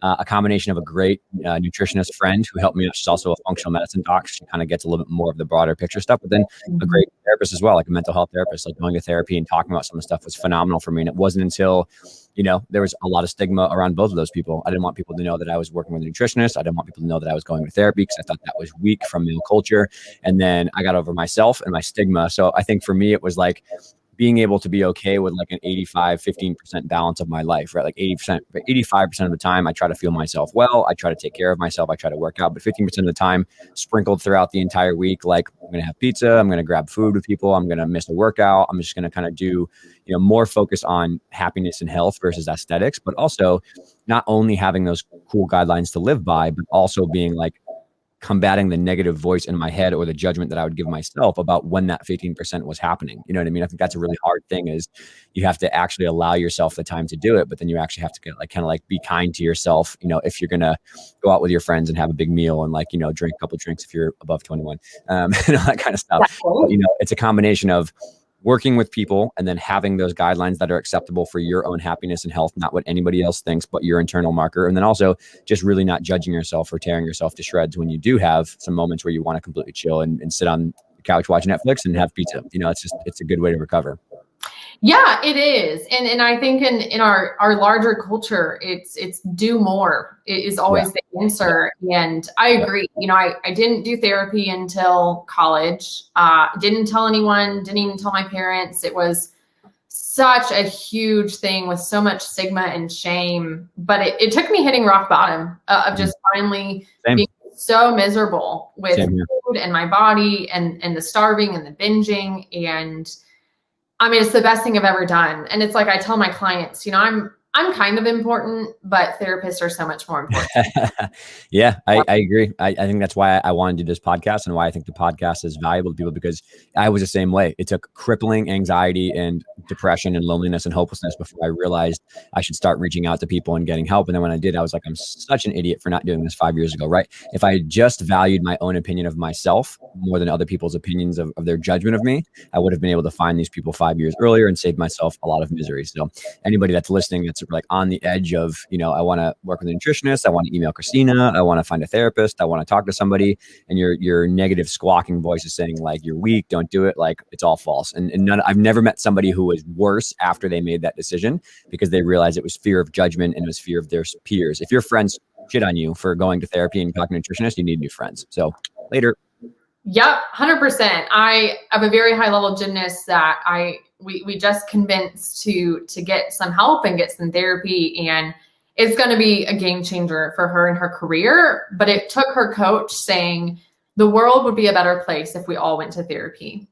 A combination of a great nutritionist friend who helped me out. She's also a functional medicine doc. She kind of gets a little bit more of the broader picture stuff, but then a great therapist as well, like a mental health therapist. Like going to therapy and talking about some of the stuff was phenomenal for me. And it wasn't until, there was a lot of stigma around both of those people. I didn't want people to know that I was working with a nutritionist. I didn't want people to know that I was going to therapy because I thought that was weak from male culture. And then I got over myself and my stigma. So I think for me, it was like being able to be okay with like an 15% balance of my life, right? Like 85% of the time, I try to feel myself well. I try to take care of myself. I try to work out, but 15% of the time sprinkled throughout the entire week, like I'm going to have pizza. I'm going to grab food with people. I'm going to miss a workout. I'm just going to kind of do, more focus on happiness and health versus aesthetics, but also not only having those cool guidelines to live by, but also being like, combating the negative voice in my head or the judgment that I would give myself about when that 15% was happening. You know what I mean? I think that's a really hard thing is you have to actually allow yourself the time to do it, but then you actually have to kind of be kind to yourself. If you're going to go out with your friends and have a big meal and drink a couple drinks if you're above 21, and all that kind of stuff. But, it's a combination of working with people and then having those guidelines that are acceptable for your own happiness and health, not what anybody else thinks, but your internal marker. And then also just really not judging yourself or tearing yourself to shreds when you do have some moments where you want to completely chill and sit on the couch, watch Netflix and have pizza. It's a good way to recover. Yeah, it is. And I think in our larger culture, it's do more is always the answer. And I agree. I didn't do therapy until college. Didn't tell anyone, didn't even tell my parents. It was such a huge thing with so much stigma and shame. But it took me hitting rock bottom of just finally being so miserable with food and my body and the starving and the binging. And I mean, it's the best thing I've ever done. And it's like, I tell my clients, I'm kind of important, but therapists are so much more important. Yeah, I agree. I think that's why I want to do this podcast and why I think the podcast is valuable to people, because I was the same way. It took crippling anxiety and depression and loneliness and hopelessness before I realized I should start reaching out to people and getting help. And then when I did, I was like, I'm such an idiot for not doing this 5 years ago, right? If I just valued my own opinion of myself more than other people's opinions of their judgment of me, I would have been able to find these people 5 years earlier and save myself a lot of misery. So anybody that's listening, that's like on the edge of, I want to work with a nutritionist, I want to email Christina, I want to find a therapist, I want to talk to somebody, and your negative squawking voice is saying like, you're weak, don't do it. Like it's all false. And I've never met somebody who was worse after they made that decision because they realized it was fear of judgment and it was fear of their peers. If your friends shit on you for going to therapy and talking to a nutritionist, you need new friends. So later. Yep, 100%. I have a very high level gymnast that we just convinced to get some help and get some therapy, and it's going to be a game changer for her and her career. But it took her coach saying the world would be a better place if we all went to therapy.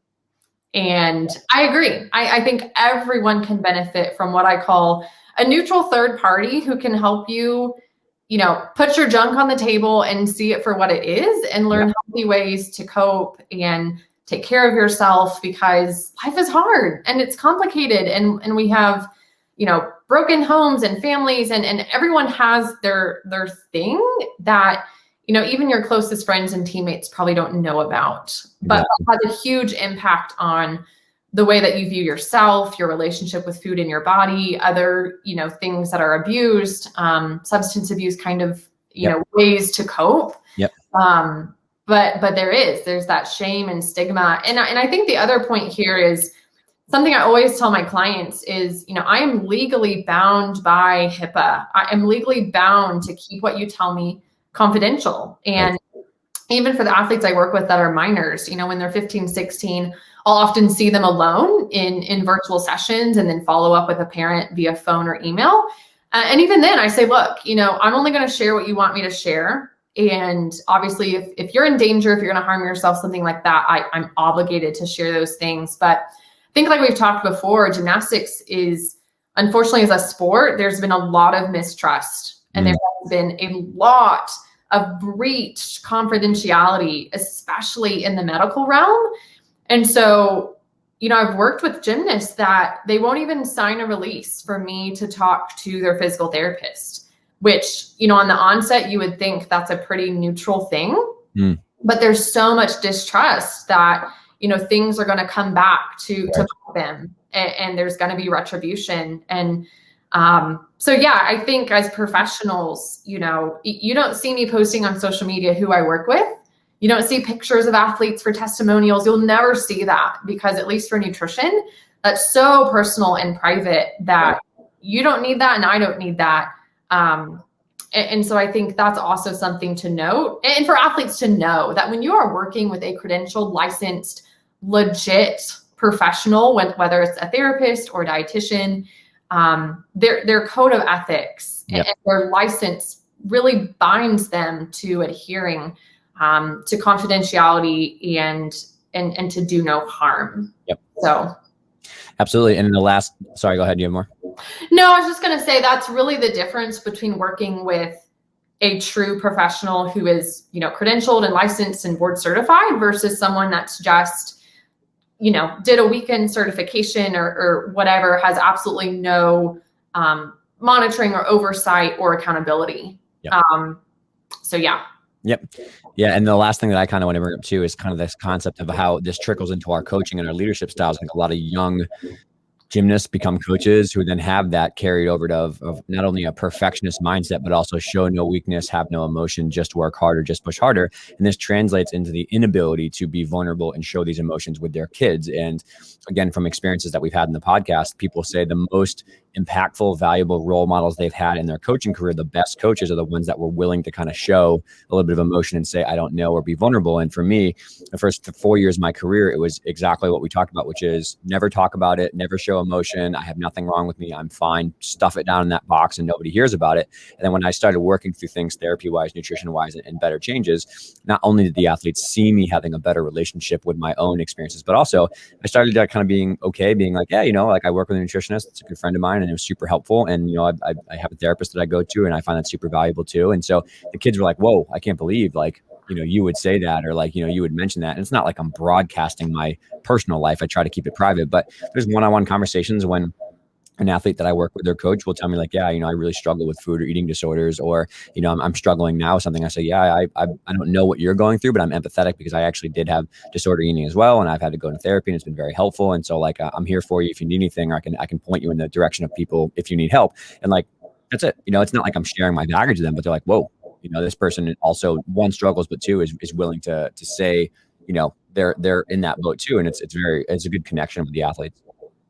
And I agree. I think everyone can benefit from what I call a neutral third party who can help you, put your junk on the table and see it for what it is and learn healthy ways to cope and take care of yourself, because life is hard and it's complicated. And we have, broken homes and families and everyone has their thing that, even your closest friends and teammates probably don't know about, but has a huge impact on the way that you view yourself, your relationship with food in your body, other, things that are abused, substance abuse kind of, ways to cope. Yep. But there's that shame and stigma. And I think the other point here is something I always tell my clients is, I am legally bound by HIPAA. I am legally bound to keep what you tell me confidential. And even for the athletes I work with that are minors, when they're 15, 16, I'll often see them alone in virtual sessions and then follow up with a parent via phone or email. And even then I say, look, I'm only going to share what you want me to share. And obviously if you're in danger, if you're going to harm yourself, something like that, I'm obligated to share those things. But I think like we've talked before, gymnastics is, unfortunately, as a sport, there's been a lot of mistrust, and there's been a lot of breached confidentiality, especially in the medical realm. And so, I've worked with gymnasts that they won't even sign a release for me to talk to their physical therapist, which, on the onset, you would think that's a pretty neutral thing. But there's so much distrust that, things are going to come back to them, and there's going to be retribution. And so, yeah, I think as professionals, you don't see me posting on social media who I work with. You don't see pictures of athletes for testimonials. You'll never see that, because at least for nutrition, that's so personal and private that you don't need that, and I don't need that. And so I think that's also something to note, and for athletes to know that when you are working with a credentialed, licensed, legit professional, whether it's a therapist or a dietitian, their code of ethics and their license really binds them to adhering to confidentiality and to do no harm. So. Absolutely. And in the last, sorry, go ahead. You have more? No, I was just going to say that's really the difference between working with a true professional who is, credentialed and licensed and board certified versus someone that's just, did a weekend certification or whatever, has absolutely no monitoring or oversight or accountability. So, yeah. Yeah. And the last thing that I kind of want to bring up too is kind of this concept of how this trickles into our coaching and our leadership styles. Like a lot of young gymnasts become coaches who then have that carried over of not only a perfectionist mindset, but also show no weakness, have no emotion, just work harder, just push harder. And this translates into the inability to be vulnerable and show these emotions with their kids. And again, from experiences that we've had in the podcast, people say the most impactful, valuable role models they've had in their coaching career, the best coaches are the ones that were willing to kind of show a little bit of emotion and say, I don't know, or be vulnerable. And for me, the first 4 years of my career, it was exactly what we talked about, which is never talk about it, never show emotion. I have nothing wrong with me. I'm fine. Stuff it down in that box and nobody hears about it. And then when I started working through things therapy-wise, nutrition-wise, and better changes, not only did the athletes see me having a better relationship with my own experiences, but also I started kind of being okay, being like, yeah, like I work with a nutritionist. It's a good friend of mine and it was super helpful. And, I have a therapist that I go to and I find that super valuable too. And so the kids were like, whoa, I can't believe you would say that, or you would mention that. And it's not like I'm broadcasting my personal life. I try to keep it private, but there's one-on-one conversations when an athlete that I work with, their coach will tell me I really struggle with food or eating disorders, or, I'm struggling now with something. I say, I don't know what you're going through, but I'm empathetic because I actually did have disordered eating as well. And I've had to go to therapy and it's been very helpful. And so I'm here for you if you need anything, or I can point you in the direction of people if you need help. And that's it. It's not like I'm sharing my baggage with them, but they're like, whoa, this person also, one, struggles, but two, is willing to say, they're in that boat too. And it's a good connection with the athletes.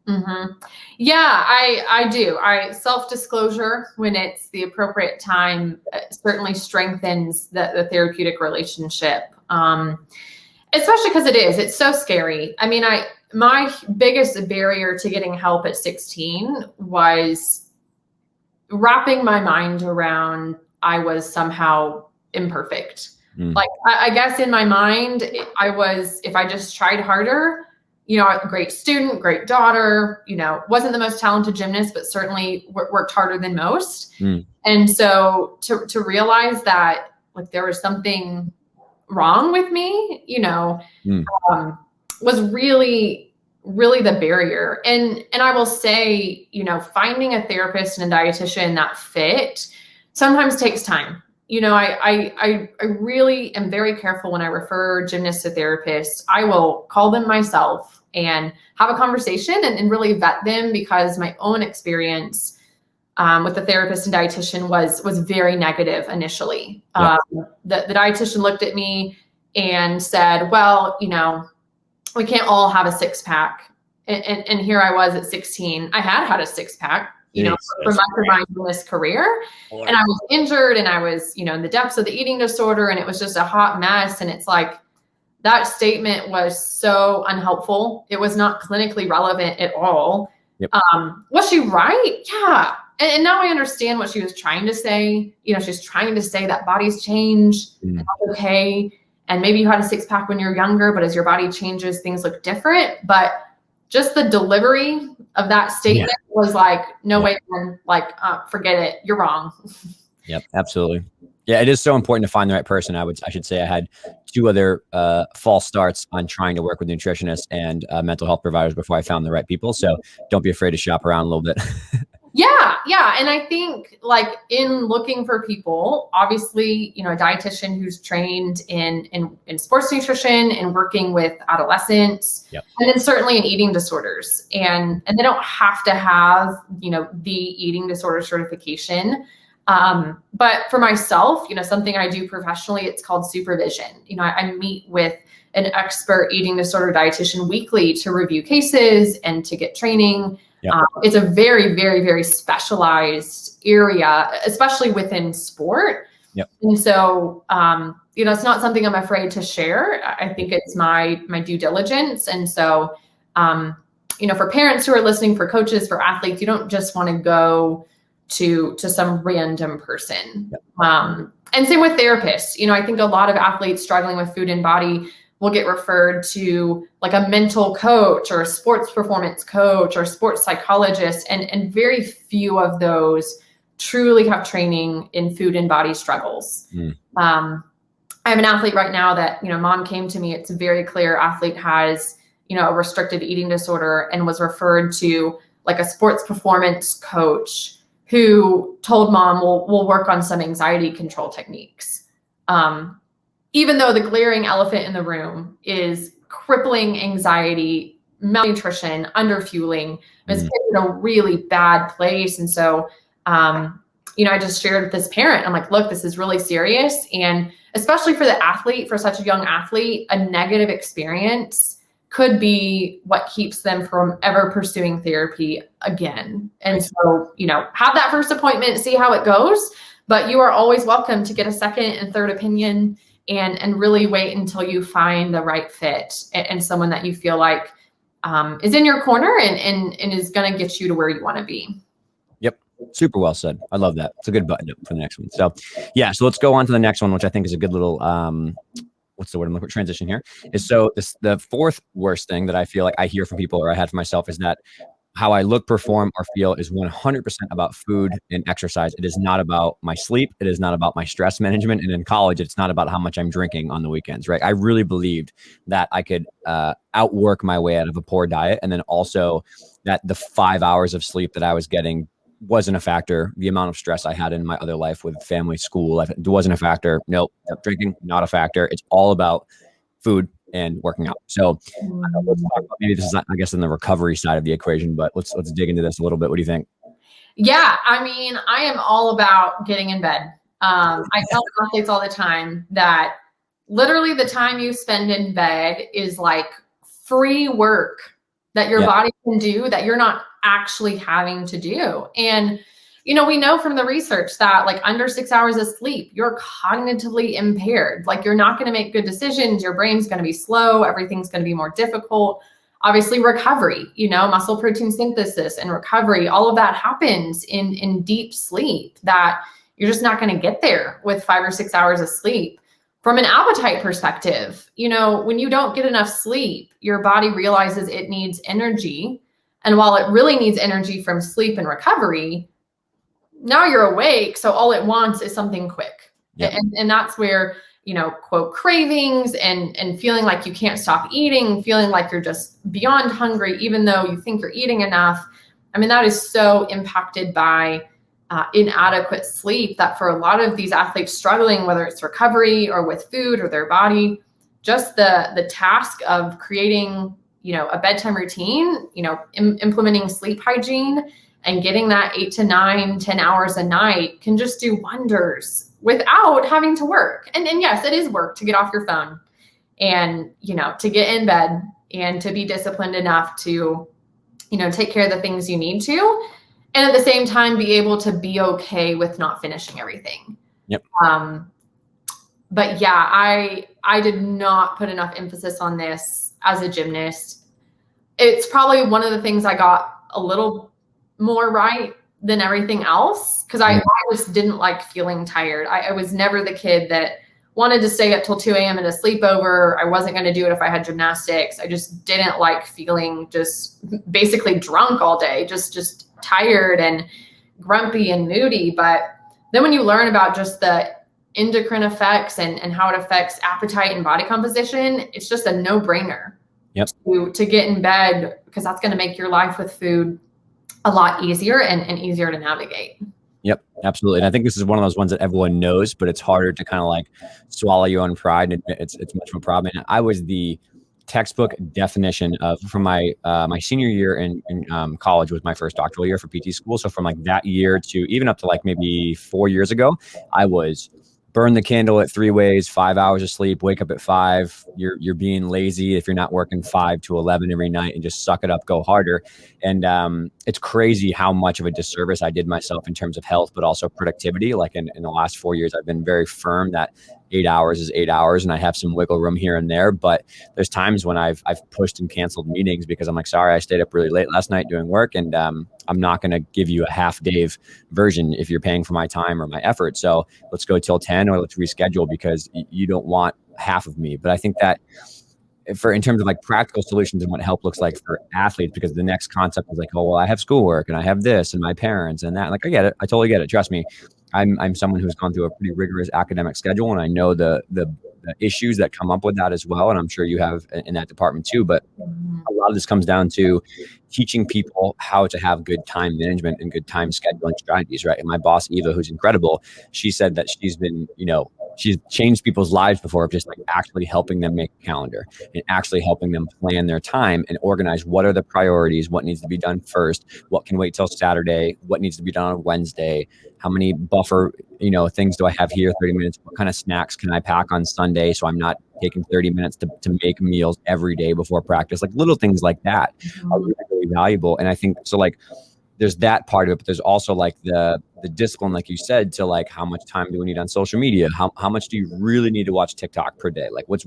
Mm-hmm. Yeah, I do. Self-disclosure when it's the appropriate time certainly strengthens the therapeutic relationship. Especially because it's so scary. I mean, my biggest barrier to getting help at 16 was wrapping my mind around I was somehow imperfect. I guess in my mind, I was, if I just tried harder, a great student, great daughter, wasn't the most talented gymnast, but certainly worked harder than most. And so to realize that there was something wrong with me, was really, really the barrier. And I will say, finding a therapist and a dietitian that fit sometimes takes time. I really am very careful when I refer gymnasts to therapists. I will call them myself and have a conversation and really vet them, because my own experience with the therapist and dietitian was very negative initially. The dietitian looked at me and said, well, we can't all have a six-pack. And here I was at 16. I had a six-pack. For much of my gymnast career. And I was injured and I was, in the depths of the eating disorder, and it was just a hot mess. And it's that statement was so unhelpful. It was not clinically relevant at all. Was she right? Yeah. And now I understand what she was trying to say. She's trying to say that bodies change, and that's okay. And maybe you had a 6-pack when you're younger, but as your body changes, things look different. But just the delivery of that statement was like, no way, man, like, forget it. You're wrong. Yep, absolutely. Yeah, it is so important to find the right person. I should say I had 2 other false starts on trying to work with nutritionists and mental health providers before I found the right people. So don't be afraid to shop around a little bit. Yeah. And I think like in looking for people, obviously, a dietitian who's trained in sports nutrition and working with adolescents, and then certainly in eating disorders. And they don't have to have, the eating disorder certification. But for myself, something I do professionally, it's called supervision. I meet with an expert eating disorder dietitian weekly to review cases and to get training. It's a very, very, very specialized area, especially within sport. And so, it's not something I'm afraid to share. I think it's my due diligence. And so, for parents who are listening, for coaches, for athletes, you don't just want to go to some random person. And same with therapists. I think a lot of athletes struggling with food and body will get referred to like a mental coach or a sports performance coach or sports psychologist. And very few of those truly have training in food and body struggles. I have an athlete right now that, mom came to me. It's very clear athlete has, a restrictive eating disorder and was referred to like a sports performance coach who told mom, we'll work on some anxiety control techniques. Even though the glaring elephant in the room is crippling anxiety, malnutrition, underfueling, it's in a really bad place. And so, I just shared with this parent, I'm like, look, this is really serious. And especially for the athlete, for such a young athlete, a negative experience could be what keeps them from ever pursuing therapy again. And so, have that first appointment, see how it goes, but you are always welcome to get a second and third opinion and really wait until you find the right fit and someone that you feel like is in your corner and is going to get you to where you want to be. Yep. Super well said. I love that. It's a good button up for the next one. So so let's go on to the next one, which I think is a good little, what's the word I'm looking for? Transition here is the 4th worst thing that I feel like I hear from people or I had for myself is that how I look, perform, or feel is 100% about food and exercise. It is not about my sleep. It is not about my stress management. And in college, it's not about how much I'm drinking on the weekends, right? I really believed that I could outwork my way out of a poor diet. And then also that the 5 hours of sleep that I was getting wasn't a factor. The amount of stress I had in my other life with family, school, it wasn't a factor. Nope. Drinking, not a factor. It's all about food and working out. So let's talk about, maybe this is not, I guess, in the recovery side of the equation, but let's dig into this a little bit. What do you think? Yeah. I mean, I am all about getting in bed. I tell athletes all the time that literally the time you spend in bed is like free work that your body can do that you're not actually having to do. And we know from the research that like under 6 hours of sleep, you're cognitively impaired. Like you're not going to make good decisions. Your brain's going to be slow. Everything's going to be more difficult. Obviously recovery, muscle protein synthesis and recovery, all of that happens in deep sleep that you're just not going to get there with 5 or 6 hours of sleep. From an appetite perspective, when you don't get enough sleep, your body realizes it needs energy. And while it really needs energy from sleep and recovery, now you're awake. So all it wants is something quick. And that's where, quote, cravings and feeling like you can't stop eating, feeling like you're just beyond hungry, even though you think you're eating enough. I mean, that is so impacted by inadequate sleep that for a lot of these athletes struggling, whether it's recovery or with food or their body, just the task of creating, a bedtime routine, implementing sleep hygiene and getting that 8 to 9, 10 hours a night can just do wonders without having to work. And yes, it is work to get off your phone and, to get in bed and to be disciplined enough to, take care of the things you need to. And at the same time, be able to be okay with not finishing everything. But yeah, I did not put enough emphasis on this as a gymnast. It's probably one of the things I got a little more right than everything else. Cause I just didn't like feeling tired. I was never the kid that wanted to stay up till 2 a.m. at a sleepover. I wasn't going to do it if I had gymnastics. I just didn't like feeling just basically drunk all day, just tired and grumpy and moody. But then when you learn about just the endocrine effects and how it affects appetite and body composition, it's just a no-brainer to get in bed, because that's going to make your life with food a lot easier and easier to navigate. Yep, absolutely. And I think this is one of those ones that everyone knows, but it's harder to kind of like swallow your own pride. And it's much of a problem. And I was the textbook definition of, from my senior year in college was my first doctoral year for PT school. So from like that year to even up to like maybe 4 years ago, I was burn the candle at 3 ways, 5 hours of sleep, wake up at 5. You're being lazy if you're not working 5 to 11 every night, and just suck it up, go harder. And it's crazy how much of a disservice I did myself in terms of health, but also productivity. Like in the last 4 years, I've been very firm that 8 hours is 8 hours, and I have some wiggle room here and there. But there's times when I've pushed and canceled meetings because I'm like, sorry, I stayed up really late last night doing work, and I'm not going to give you a half Dave version if you're paying for my time or my effort. So let's go till 10, or let's reschedule, because you don't want half of me. But I think that in terms of like practical solutions and what help looks like for athletes, because the next concept is like, oh, well, I have schoolwork and I have this and my parents and that. Like, I get it. I totally get it. Trust me. I'm someone who's gone through a pretty rigorous academic schedule, and I know the issues that come up with that as well. And I'm sure you have in that department too. But a lot of this comes down to teaching people how to have good time management and good time scheduling strategies, right? And my boss, Eva, who's incredible, she said that she's been, she's changed people's lives before, just like actually helping them make a calendar and actually helping them plan their time and organize what are the priorities, what needs to be done first, what can wait till Saturday, what needs to be done on Wednesday, how many buffer, things do I have here, 30 minutes, what kind of snacks can I pack on Sunday so I'm not taking 30 minutes to make meals every day before practice. Like little things like that are really, really valuable. And I think, so like, there's that part of it, but there's also like the discipline, like you said, to like, how much time do we need on social media? How much do you really need to watch TikTok per day? Like what's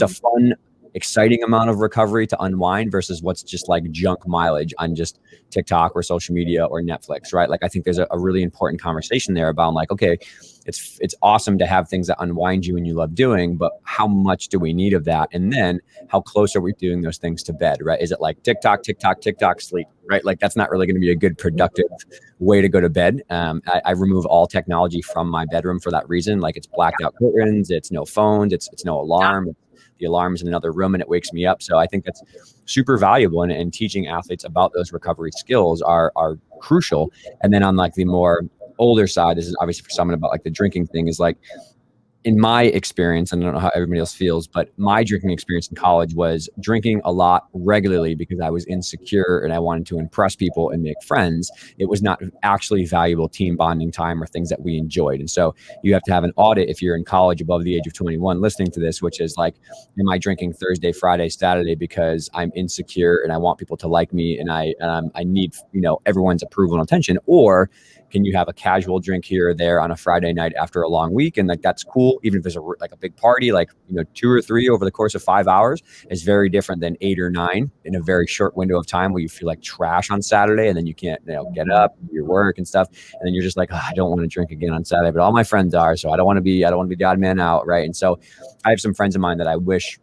a fun, exciting amount of recovery to unwind versus what's just like junk mileage on just TikTok or social media or Netflix, right? Like I think there's a really important conversation there about like, okay, it's awesome to have things that unwind you and you love doing, but how much do we need of that? And then how close are we doing those things to bed, right? Is it like TikTok, sleep, right? Like that's not really going to be a good productive way to go to bed. I remove all technology from my bedroom for that reason. Like it's blacked out curtains, it's no phones, it's no alarm. The alarm is in another room and it wakes me up. So I think that's super valuable. And teaching athletes about those recovery skills are crucial. And then on like the more older side, this is obviously for someone about like the drinking thing, is like, in my experience, and I don't know how everybody else feels, but my drinking experience in college was drinking a lot regularly because I was insecure and I wanted to impress people and make friends. It was not actually valuable team bonding time or things that we enjoyed. And so you have to have an audit if you're in college above the age of 21 listening to this, which is like, am I drinking Thursday, Friday, Saturday because I'm insecure and I want people to like me and I need, everyone's approval and attention? Or can you have a casual drink here or there on a Friday night after a long week? And like, that's cool. Even if there's a big party, like, 2 or 3 over the course of 5 hours is very different than 8 or 9 in a very short window of time where you feel like trash on Saturday and then you can't, get up, do your work and stuff. And then you're just like, I don't want to drink again on Saturday, but all my friends are, so I don't want to be the odd man out. Right. And so I have some friends of mine that I wish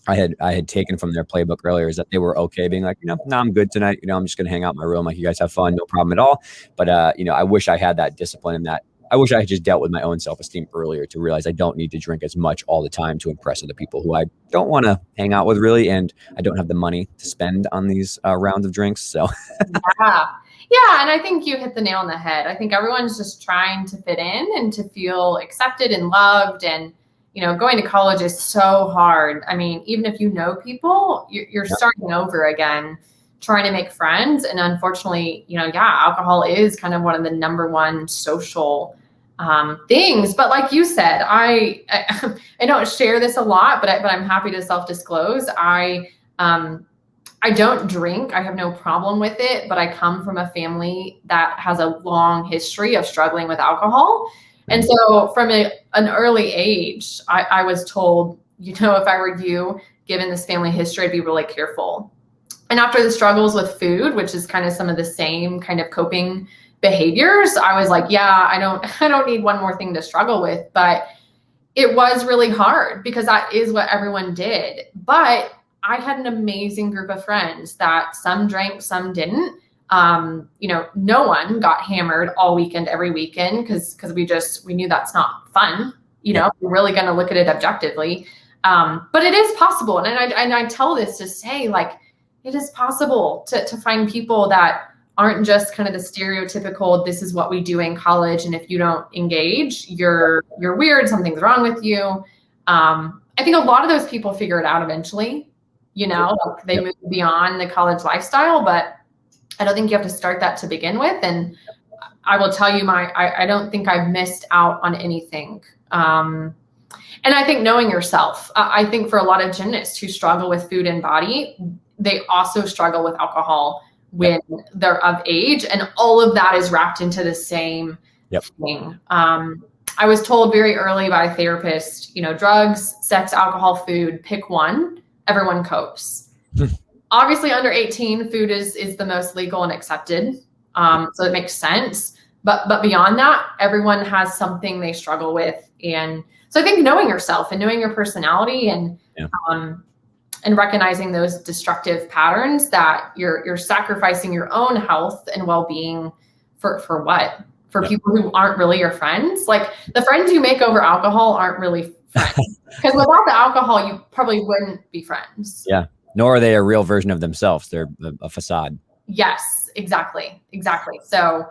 I had taken from their playbook earlier, is that they were okay being like, no, I'm good tonight. I'm just going to hang out in my room. Like, you guys have fun. No problem at all. But, I wish I had that discipline, and that I wish I had just dealt with my own self-esteem earlier to realize I don't need to drink as much all the time to impress other people who I don't want to hang out with really. And I don't have the money to spend on these rounds of drinks. So Yeah. And I think you hit the nail on the head. I think everyone's just trying to fit in and to feel accepted and loved. And going to college is so hard. I mean, even if you know people, you're starting over again, trying to make friends. And unfortunately, alcohol is kind of one of the number one social things. But like you said, I don't share this a lot, but I'm happy to self-disclose. I don't drink. I have no problem with it, but I come from a family that has a long history of struggling with alcohol. And so from an early age, I was told, if I were you, given this family history, I'd be really careful. And after the struggles with food, which is kind of some of the same kind of coping behaviors, I was like, yeah, I don't need one more thing to struggle with. But it was really hard because that is what everyone did. But I had an amazing group of friends that some drank, some didn't. No one got hammered all weekend, every weekend, because we knew that's not fun. We're really going to look at it objectively. But it is possible. And I tell this to say, like, it is possible to find people that aren't just kind of the stereotypical, this is what we do in college, and if you don't engage, you're weird, something's wrong with you. I think a lot of those people figure it out eventually, like they move beyond the college lifestyle, but I don't think you have to start that to begin with. And I will tell you, I don't think I've missed out on anything. And I think knowing yourself, I think for a lot of gymnasts who struggle with food and body, they also struggle with alcohol when they're of age, and all of that is wrapped into the same thing. I was told very early by a therapist, drugs, sex, alcohol, food, pick one, everyone copes. Obviously under 18, food is the most legal and accepted. So it makes sense. But beyond that, everyone has something they struggle with. And so I think knowing yourself and knowing your personality and recognizing those destructive patterns, that you're sacrificing your own health and well-being for what? For people who aren't really your friends. Like, the friends you make over alcohol aren't really friends. Because without the alcohol, you probably wouldn't be friends. Yeah. Nor are they a real version of themselves. They're a facade. Yes, exactly. So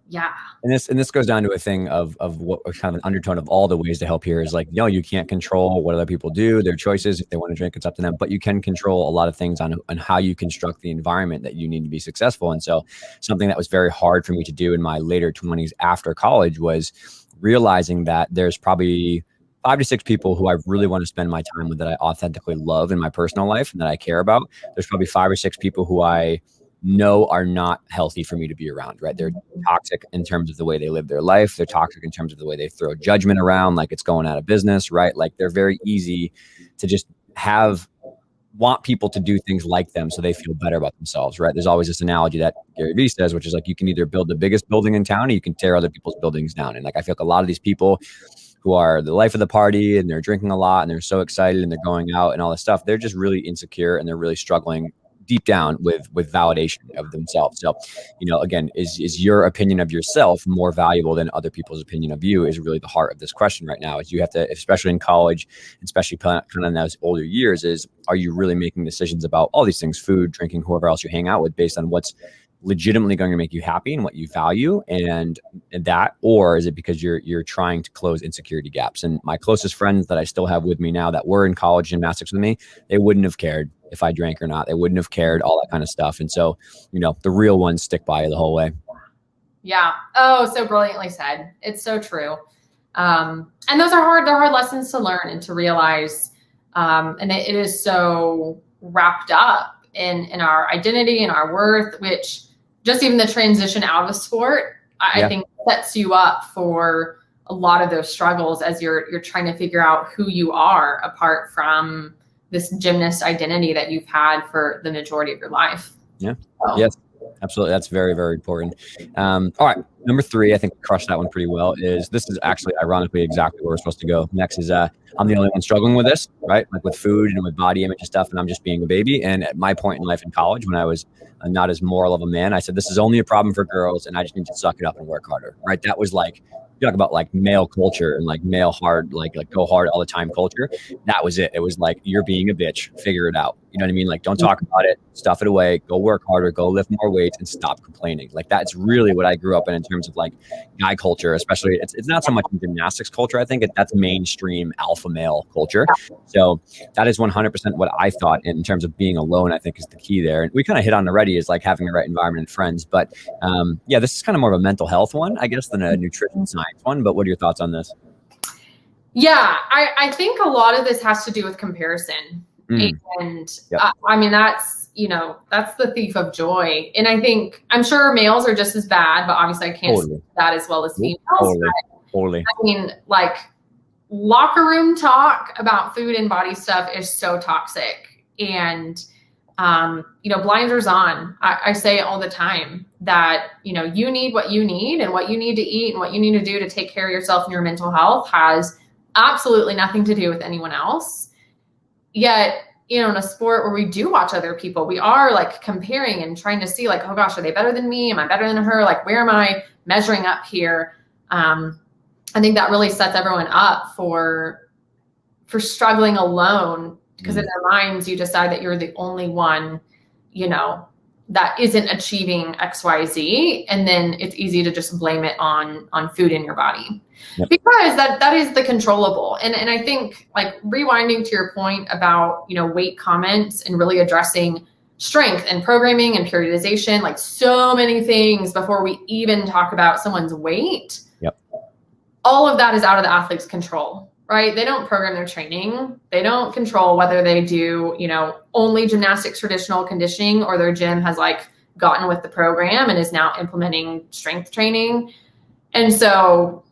yeah. And this goes down to a thing of what kind of an undertone of all the ways to help here is like, you can't control what other people do, their choices. If they want to drink, it's up to them, but you can control a lot of things on how you construct the environment that you need to be successful. And so something that was very hard for me to do in my later 20s after college was realizing that there's probably 5 to 6 people who I really want to spend my time with, that I authentically love in my personal life and that I care about. There's probably 5 or 6 people who I know are not healthy for me to be around, right? They're toxic in terms of the way they live their life. They're toxic in terms of the way they throw judgment around, like it's going out of business, right? Like, they're very easy to just want people to do things like them so they feel better about themselves, right? There's always this analogy that Gary Vee says, which is like, you can either build the biggest building in town or you can tear other people's buildings down. And like, I feel like a lot of these people who are the life of the party and they're drinking a lot and they're so excited and they're going out and all this stuff, they're just really insecure and they're really struggling deep down with validation of themselves. So, again, is your opinion of yourself more valuable than other people's opinion of you, is really the heart of this question right now. Is you have to, especially in college, especially kind of in those older years, is, are you really making decisions about all these things, food, drinking, whoever else you hang out with, based on what's legitimately going to make you happy and what you value, and that, or is it because you're trying to close insecurity gaps? And my closest friends that I still have with me now that were in college gymnastics with me, they wouldn't have cared if I drank or not. They wouldn't have cared, all that kind of stuff. And so, the real ones stick by you the whole way. Yeah. Oh, so brilliantly said. It's so true. And those are hard. They're hard lessons to learn and to realize. And it is so wrapped up in our identity and our worth, which just even the transition out of sport, I think sets you up for a lot of those struggles as you're trying to figure out who you are apart from this gymnast identity that you've had for the majority of your life. Yeah. So. Yes, absolutely. That's very, very important. All right. Number 3, I think we crushed that one pretty well. This is actually ironically exactly where we're supposed to go. Next is, I'm the only one struggling with this, right? Like with food and with body image and stuff. And I'm just being a baby. And at my point in life in college, when I was not as moral of a man, I said, this is only a problem for girls and I just need to suck it up and work harder, right? That was like, you talk about like male culture and like male hard, like go hard all the time culture. That was it. It was like, you're being a bitch, figure it out. You know what I mean? Like, don't talk about it, stuff it away, go work harder, go lift more weights and stop complaining. Like, that's really what I grew up in terms of like guy culture, especially it's not so much in gymnastics culture. I think that's mainstream alpha male culture. So that is 100% what I thought in terms of being alone, I think is the key there. And we kind of hit on already is like having the right environment and friends. But this is kind of more of a mental health one, I guess, than a nutrition science one. But what are your thoughts on this? Yeah, I think a lot of this has to do with comparison. And I mean, that's the thief of joy. And I'm sure males are just as bad, but obviously I can't speak to that as well as females. Totally. I mean, like, locker room talk about food and body stuff is so toxic. And, blinders on. I say it all the time. that, you know, you need what you need, and what you need to eat and what you need to do to take care of yourself and your mental health has absolutely nothing to do with anyone else. Yet, you know, in a sport where we do watch other people, we are like comparing and trying to see like, oh gosh, are they better than me? Am I better than her? Like, where am I measuring up here? I think that really sets everyone up for struggling alone, because in their minds, you decide that you're the only one, you know, that isn't achieving XYZ. And then it's easy to just blame it on food in your body. Yep. Because that is the controllable. And I think, like, rewinding to your point about, you know, weight comments and really addressing strength and programming and periodization, like so many things before we even talk about someone's weight. Yep. All of that is out of the athlete's control, right? They don't program their training. They don't control whether they do, you know, only gymnastics, traditional conditioning, or their gym has like gotten with the program and is now implementing strength training. And so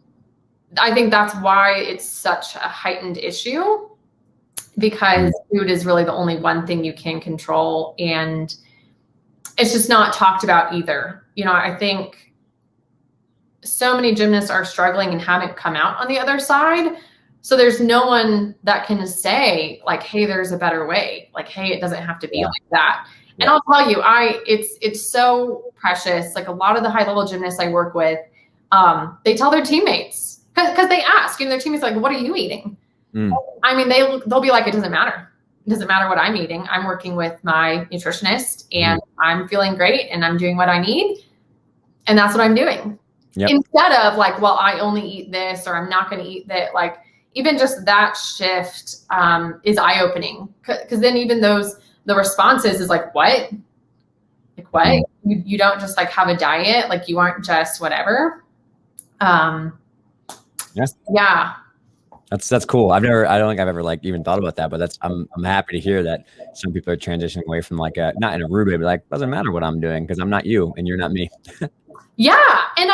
I think that's why it's such a heightened issue, because food is really the only one thing you can control. And it's just not talked about either. You know, I think so many gymnasts are struggling and haven't come out on the other side. So there's no one that can say like, hey, there's a better way. Like, hey, it doesn't have to be like that. And I'll tell you, it's so precious. Like, a lot of the high level gymnasts I work with, they tell their teammates, because they ask, and their teammates are like, what are you eating? I mean, they'll be like, it doesn't matter. It doesn't matter what I'm eating. I'm working with my nutritionist and I'm feeling great and I'm doing what I need. And that's what I'm doing. Yep. Instead of like, well, I only eat this, or I'm not going to eat that. Like, even just that shift is eye-opening, because then even the responses is like, what? Like, what? You don't just like have a diet. Like, you aren't just whatever. Yeah. That's cool. I don't think I've ever like even thought about that, but I'm happy to hear that some people are transitioning away from like not in a rude way, but like, doesn't matter what I'm doing because I'm not you and you're not me. Yeah. And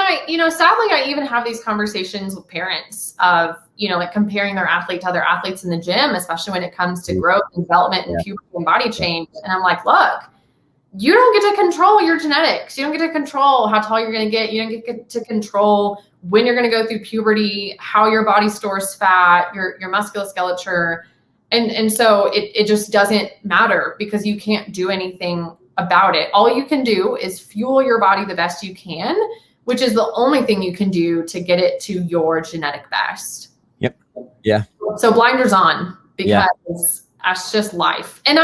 sadly, I even have these conversations with parents of, you know, like comparing their athlete to other athletes in the gym, especially when it comes to growth and development and puberty and body change. And I'm like, look, you don't get to control your genetics. You don't get to control how tall you're going to get. You don't get to control when you're going to go through puberty, how your body stores fat, your musculoskeleture. And so it just doesn't matter, because you can't do anything about it. All you can do is fuel your body the best you can, which is the only thing you can do to get it to your genetic best. Yep. Yeah. So blinders on, because that's just life. And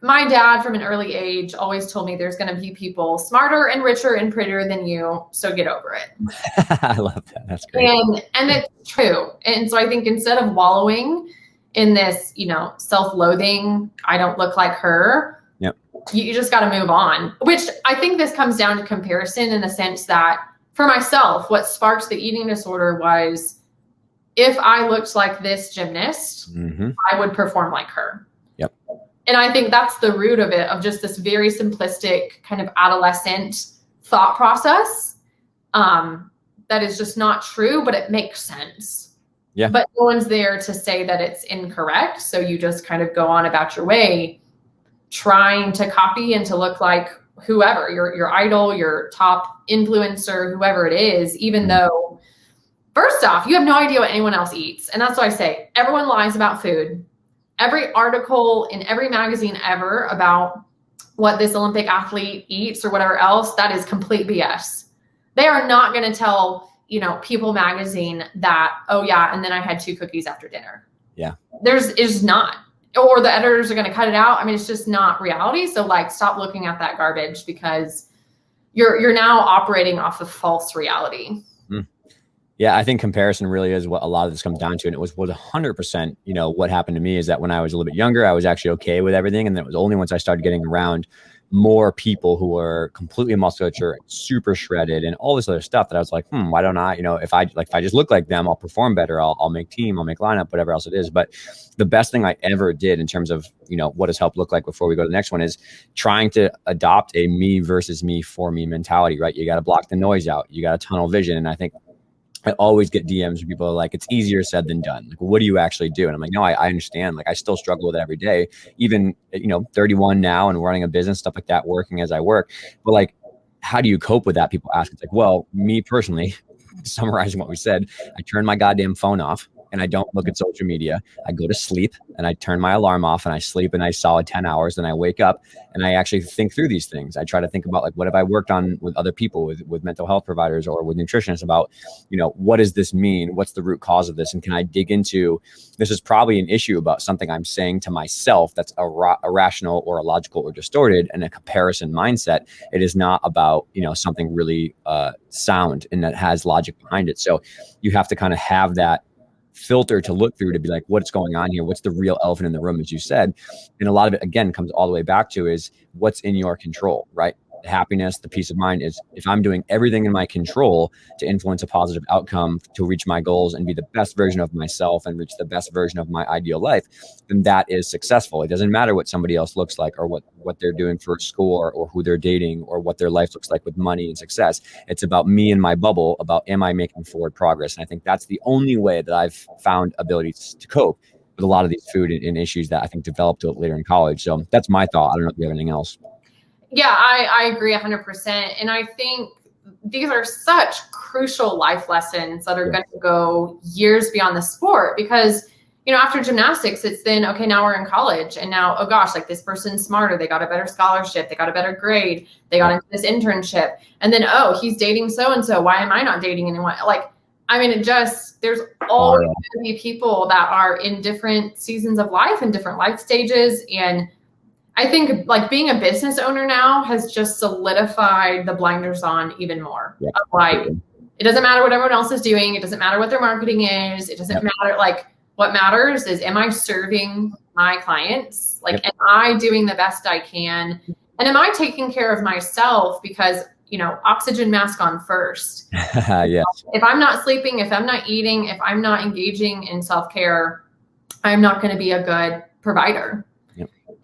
my dad from an early age always told me there's going to be people smarter and richer and prettier than you. So get over it. I love that. That's great. And it's true. And so I think instead of wallowing in this, you know, self-loathing, I don't look like her. Yep. You just got to move on, which I think this comes down to comparison, in the sense that for myself, what sparked the eating disorder was, if I looked like this gymnast, I would perform like her. Yep. And I think that's the root of it, of just this very simplistic kind of adolescent thought process that is just not true, but it makes sense. Yeah. But no one's there to say that it's incorrect. So you just kind of go on about your way, trying to copy and to look like whoever, your idol, your top influencer, whoever it is, even though, first off, you have no idea what anyone else eats. And that's why I say everyone lies about food. Every article in every magazine ever about what this Olympic athlete eats or whatever else, that is complete BS. They are not going to tell, you know, People magazine that, oh yeah, and then I had 2 cookies after dinner. Yeah. It's not. Or the editors are going to cut it out. I mean, it's just not reality. So like, stop looking at that garbage, because you're now operating off of false reality. Yeah, I think comparison really is what a lot of this comes down to. And it was 100%, you know, what happened to me is that when I was a little bit younger, I was actually okay with everything. And then it was only once I started getting around more people who were completely musculature, super shredded, and all this other stuff, that I was like, why don't I, you know, if I just look like them, I'll perform better. I'll make team, I'll make lineup, whatever else it is. But the best thing I ever did in terms of, you know, what does help look like, before we go to the next one, is trying to adopt a me versus me for me mentality, right? You got to block the noise out. You got to tunnel vision. And I think I always get DMs where people are like, it's easier said than done. Like, what do you actually do? And I'm like, no, I understand. Like, I still struggle with it every day, even, you know, 31 now and running a business, stuff like that, working as I work. But like, how do you cope with that? People ask. It's like, well, me personally, summarizing what we said, I turn my goddamn phone off and I don't look at social media. I go to sleep and I turn my alarm off and I sleep a nice solid 10 hours. Then I wake up and I actually think through these things. I try to think about like, what have I worked on with other people, with mental health providers or with nutritionists about, what does this mean? What's the root cause of this? And can I dig into, this is probably an issue about something I'm saying to myself that's irrational or illogical or distorted, and a comparison mindset. It is not about, something really sound and that has logic behind it. So you have to kind of have that filter to look through to be like, what's going on here? What's the real elephant in the room, as you said? And a lot of it, again, comes all the way back to is what's in your control, right? The happiness, the peace of mind is if I'm doing everything in my control to influence a positive outcome, to reach my goals and be the best version of myself and reach the best version of my ideal life, then that is successful. It doesn't matter what somebody else looks like or what they're doing for a score or who they're dating or what their life looks like with money and success. It's about me and my bubble, about am I making forward progress? And I think that's the only way that I've found abilities to cope with a lot of these food and issues that I think developed later in college. So that's my thought. I don't know if you have anything else. Yeah, I agree 100%. And I think these are such crucial life lessons that are going to go years beyond the sport because, after gymnastics, it's then, okay, now we're in college and now, oh gosh, like this person's smarter. They got a better scholarship. They got a better grade. They got into this internship. And then, oh, he's dating so-and-so. Why am I not dating anyone? Like, I mean, there's always going to be people that are in different seasons of life and different life stages. And I think like being a business owner now has just solidified the blinders on even more. Yeah. Like, it doesn't matter what everyone else is doing. It doesn't matter what their marketing is. It doesn't matter. Like, what matters is, am I serving my clients? Like, am I doing the best I can? And am I taking care of myself? Because, oxygen mask on first. Yes. If I'm not sleeping, if I'm not eating, if I'm not engaging in self-care, I'm not going to be a good provider.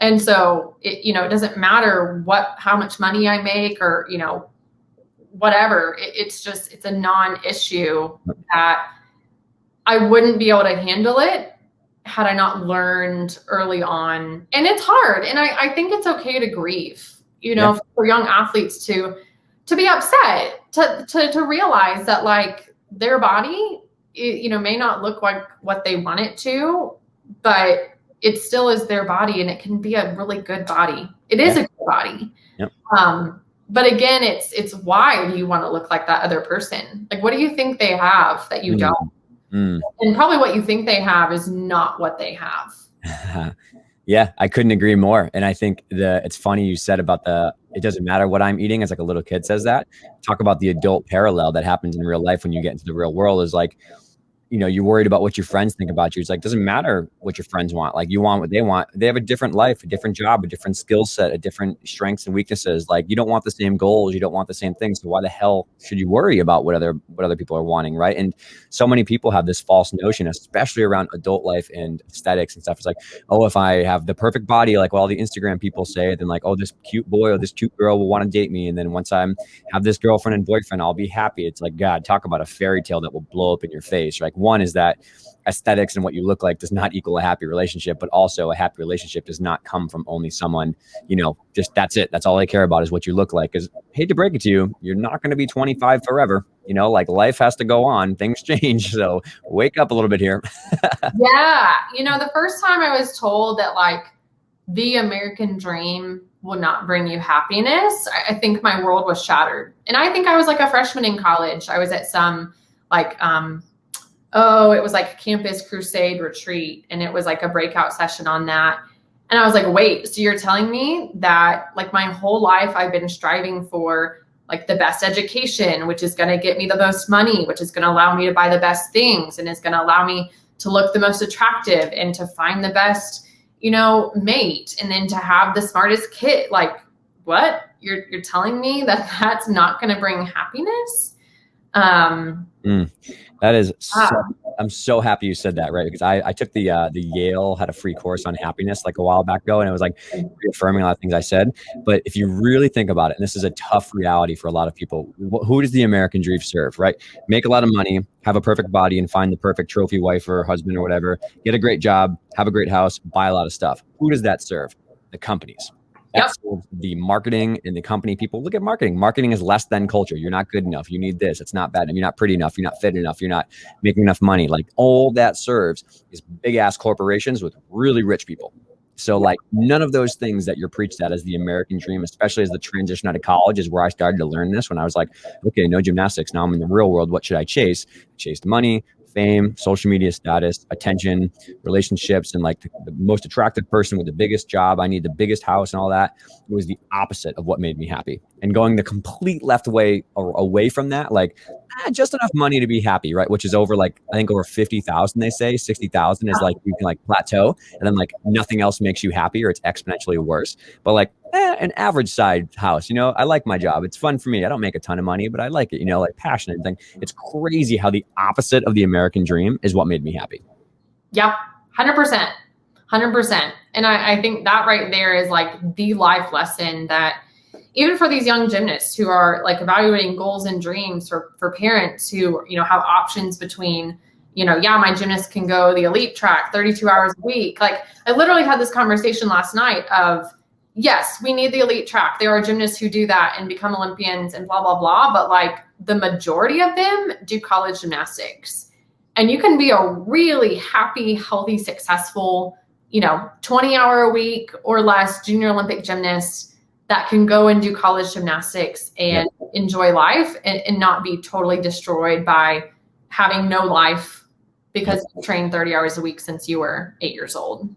And so it doesn't matter how much money I make or, whatever. It's a non-issue that I wouldn't be able to handle it had I not learned early on. And it's hard. And I think it's okay to grieve, for young athletes to be upset, to realize that like their body, may not look like what they want it to, but it still is their body and it can be a really good body. It is a good body. Yep. But again, it's why do you want to look like that other person? Like, what do you think they have that you don't? And probably what you think they have is not what they have. Yeah, I couldn't agree more. And I think it's funny you said about it doesn't matter what I'm eating, as like a little kid says that. Talk about the adult parallel that happens in real life when you get into the real world is like, you're worried about what your friends think about you. It's like, doesn't matter what your friends want. Like, you want what they want. They have a different life, a different job, a different skill set, a different strengths and weaknesses. Like, you don't want the same goals. You don't want the same things. So why the hell should you worry about what other people are wanting, right? And so many people have this false notion, especially around adult life and aesthetics and stuff. It's like, oh, if I have the perfect body, like what all the Instagram people say, then like, oh, this cute boy or this cute girl will want to date me. And then once I have this girlfriend and boyfriend, I'll be happy. It's like, God, talk about a fairy tale that will blow up in your face. Like, one is that aesthetics and what you look like does not equal a happy relationship, but also a happy relationship does not come from only someone, just that's it. That's all they care about is what you look like. Because hate to break it to you, you're not going to be 25 forever. Like life has to go on. Things change. So wake up a little bit here. Yeah. The first time I was told that like the American dream will not bring you happiness, I think my world was shattered. And I think I was like a freshman in college. I was at some like, it was like a campus crusade retreat. And it was like a breakout session on that. And I was like, wait, so you're telling me that like my whole life I've been striving for like the best education, which is going to get me the most money, which is going to allow me to buy the best things and is going to allow me to look the most attractive and to find the best, mate, and then to have the smartest kid. Like, what? You're telling me that that's not going to bring happiness? That is, I'm so happy you said that, right? Because I took the Yale had a free course on happiness like a while back ago, and it was like reaffirming a lot of things I said. But if you really think about it, and this is a tough reality for a lot of people, who does the American dream serve, right? Make a lot of money, have a perfect body, and find the perfect trophy wife or husband or whatever, get a great job, have a great house, buy a lot of stuff. Who does that serve? The companies. Yep. That's the marketing and the company people. Look at marketing. Marketing is less than culture. You're not good enough. You need this. It's not bad. You're not pretty enough. You're not fit enough. You're not making enough money. Like all that serves is big ass corporations with really rich people. So like none of those things that you're preached at as the American dream, especially as the transition out of college, is where I started to learn this when I was like, okay, no gymnastics. Now I'm in the real world. What should I chase? Chased money, fame, social media status, attention, relationships, and like the most attractive person with the biggest job. I need the biggest house and all that. It was the opposite of what made me happy. And going the complete left way or away from that, like just enough money to be happy, right? Which is over like, I think over 50,000, they say 60,000 is like, you can like plateau and then like nothing else makes you happy or it's exponentially worse. But like an average side house, I like my job. It's fun for me. I don't make a ton of money, but I like it, like passionate thing. It's crazy how the opposite of the American dream is what made me happy. Yep. 100%. 100%. And I think that right there is like the life lesson that even for these young gymnasts who are like evaluating goals and dreams for parents who, have options between, my gymnast can go the elite track 32 hours a week. Like I literally had this conversation last night of, yes, we need the elite track. There are gymnasts who do that and become Olympians and blah, blah, blah. But like the majority of them do college gymnastics. And you can be a really happy, healthy, successful, 20-hour a week or less junior Olympic gymnast that can go and do college gymnastics and enjoy life and not be totally destroyed by having no life because you trained 30 hours a week since you were 8 years old.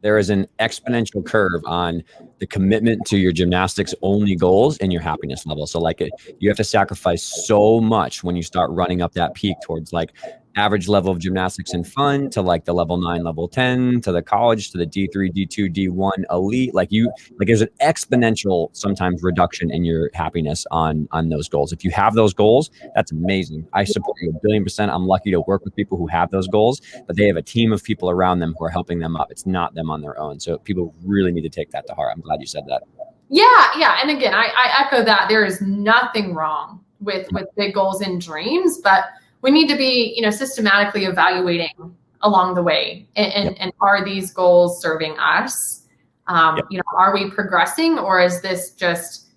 There is an exponential curve on the commitment to your gymnastics only goals and your happiness level. So like you have to sacrifice so much when you start running up that peak towards like average level of gymnastics and fun to like the level 9, level 10, to the college, to the D3, D2, D1 elite. Like there's an exponential sometimes reduction in your happiness on those goals. If you have those goals, that's amazing. I support you 1,000,000,000%. I'm lucky to work with people who have those goals, but they have a team of people around them who are helping them up. It's not them on their own. So people really need to take that to heart. I'm glad you said that. Yeah. And again, I echo that. There is nothing wrong with big goals and dreams, but we need to be, systematically evaluating along the way. And are these goals serving us? Are we progressing, or is this just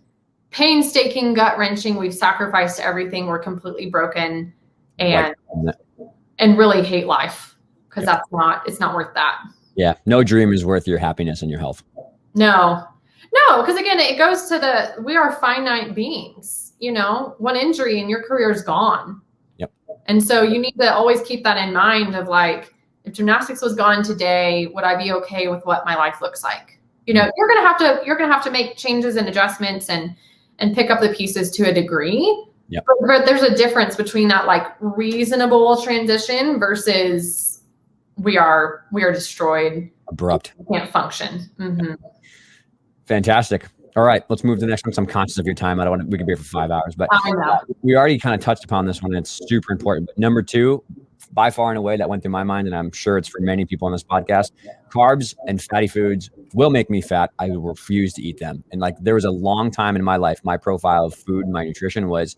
painstaking, gut wrenching? We've sacrificed everything. We're completely broken and really hate life because it's not worth that. Yeah. No dream is worth your happiness and your health. No, because again, it goes to we are finite beings, one injury and your career is gone. Yep. And so you need to always keep that in mind of like, if gymnastics was gone today, would I be okay with what my life looks like? You're going to have to make changes and adjustments and pick up the pieces to a degree. Yep. But there's a difference between that like reasonable transition versus we are destroyed. Abrupt. Can't function. Mm-hmm. Fantastic. All right, let's move to the next one. I'm conscious of your time. We could be here for 5 hours, but we already kind of touched upon this one. And it's super important. But number 2, by far and away, that went through my mind, and I'm sure it's for many people on this podcast, carbs and fatty foods will make me fat. I refuse to eat them. And like there was a long time in my life, my profile of food and my nutrition was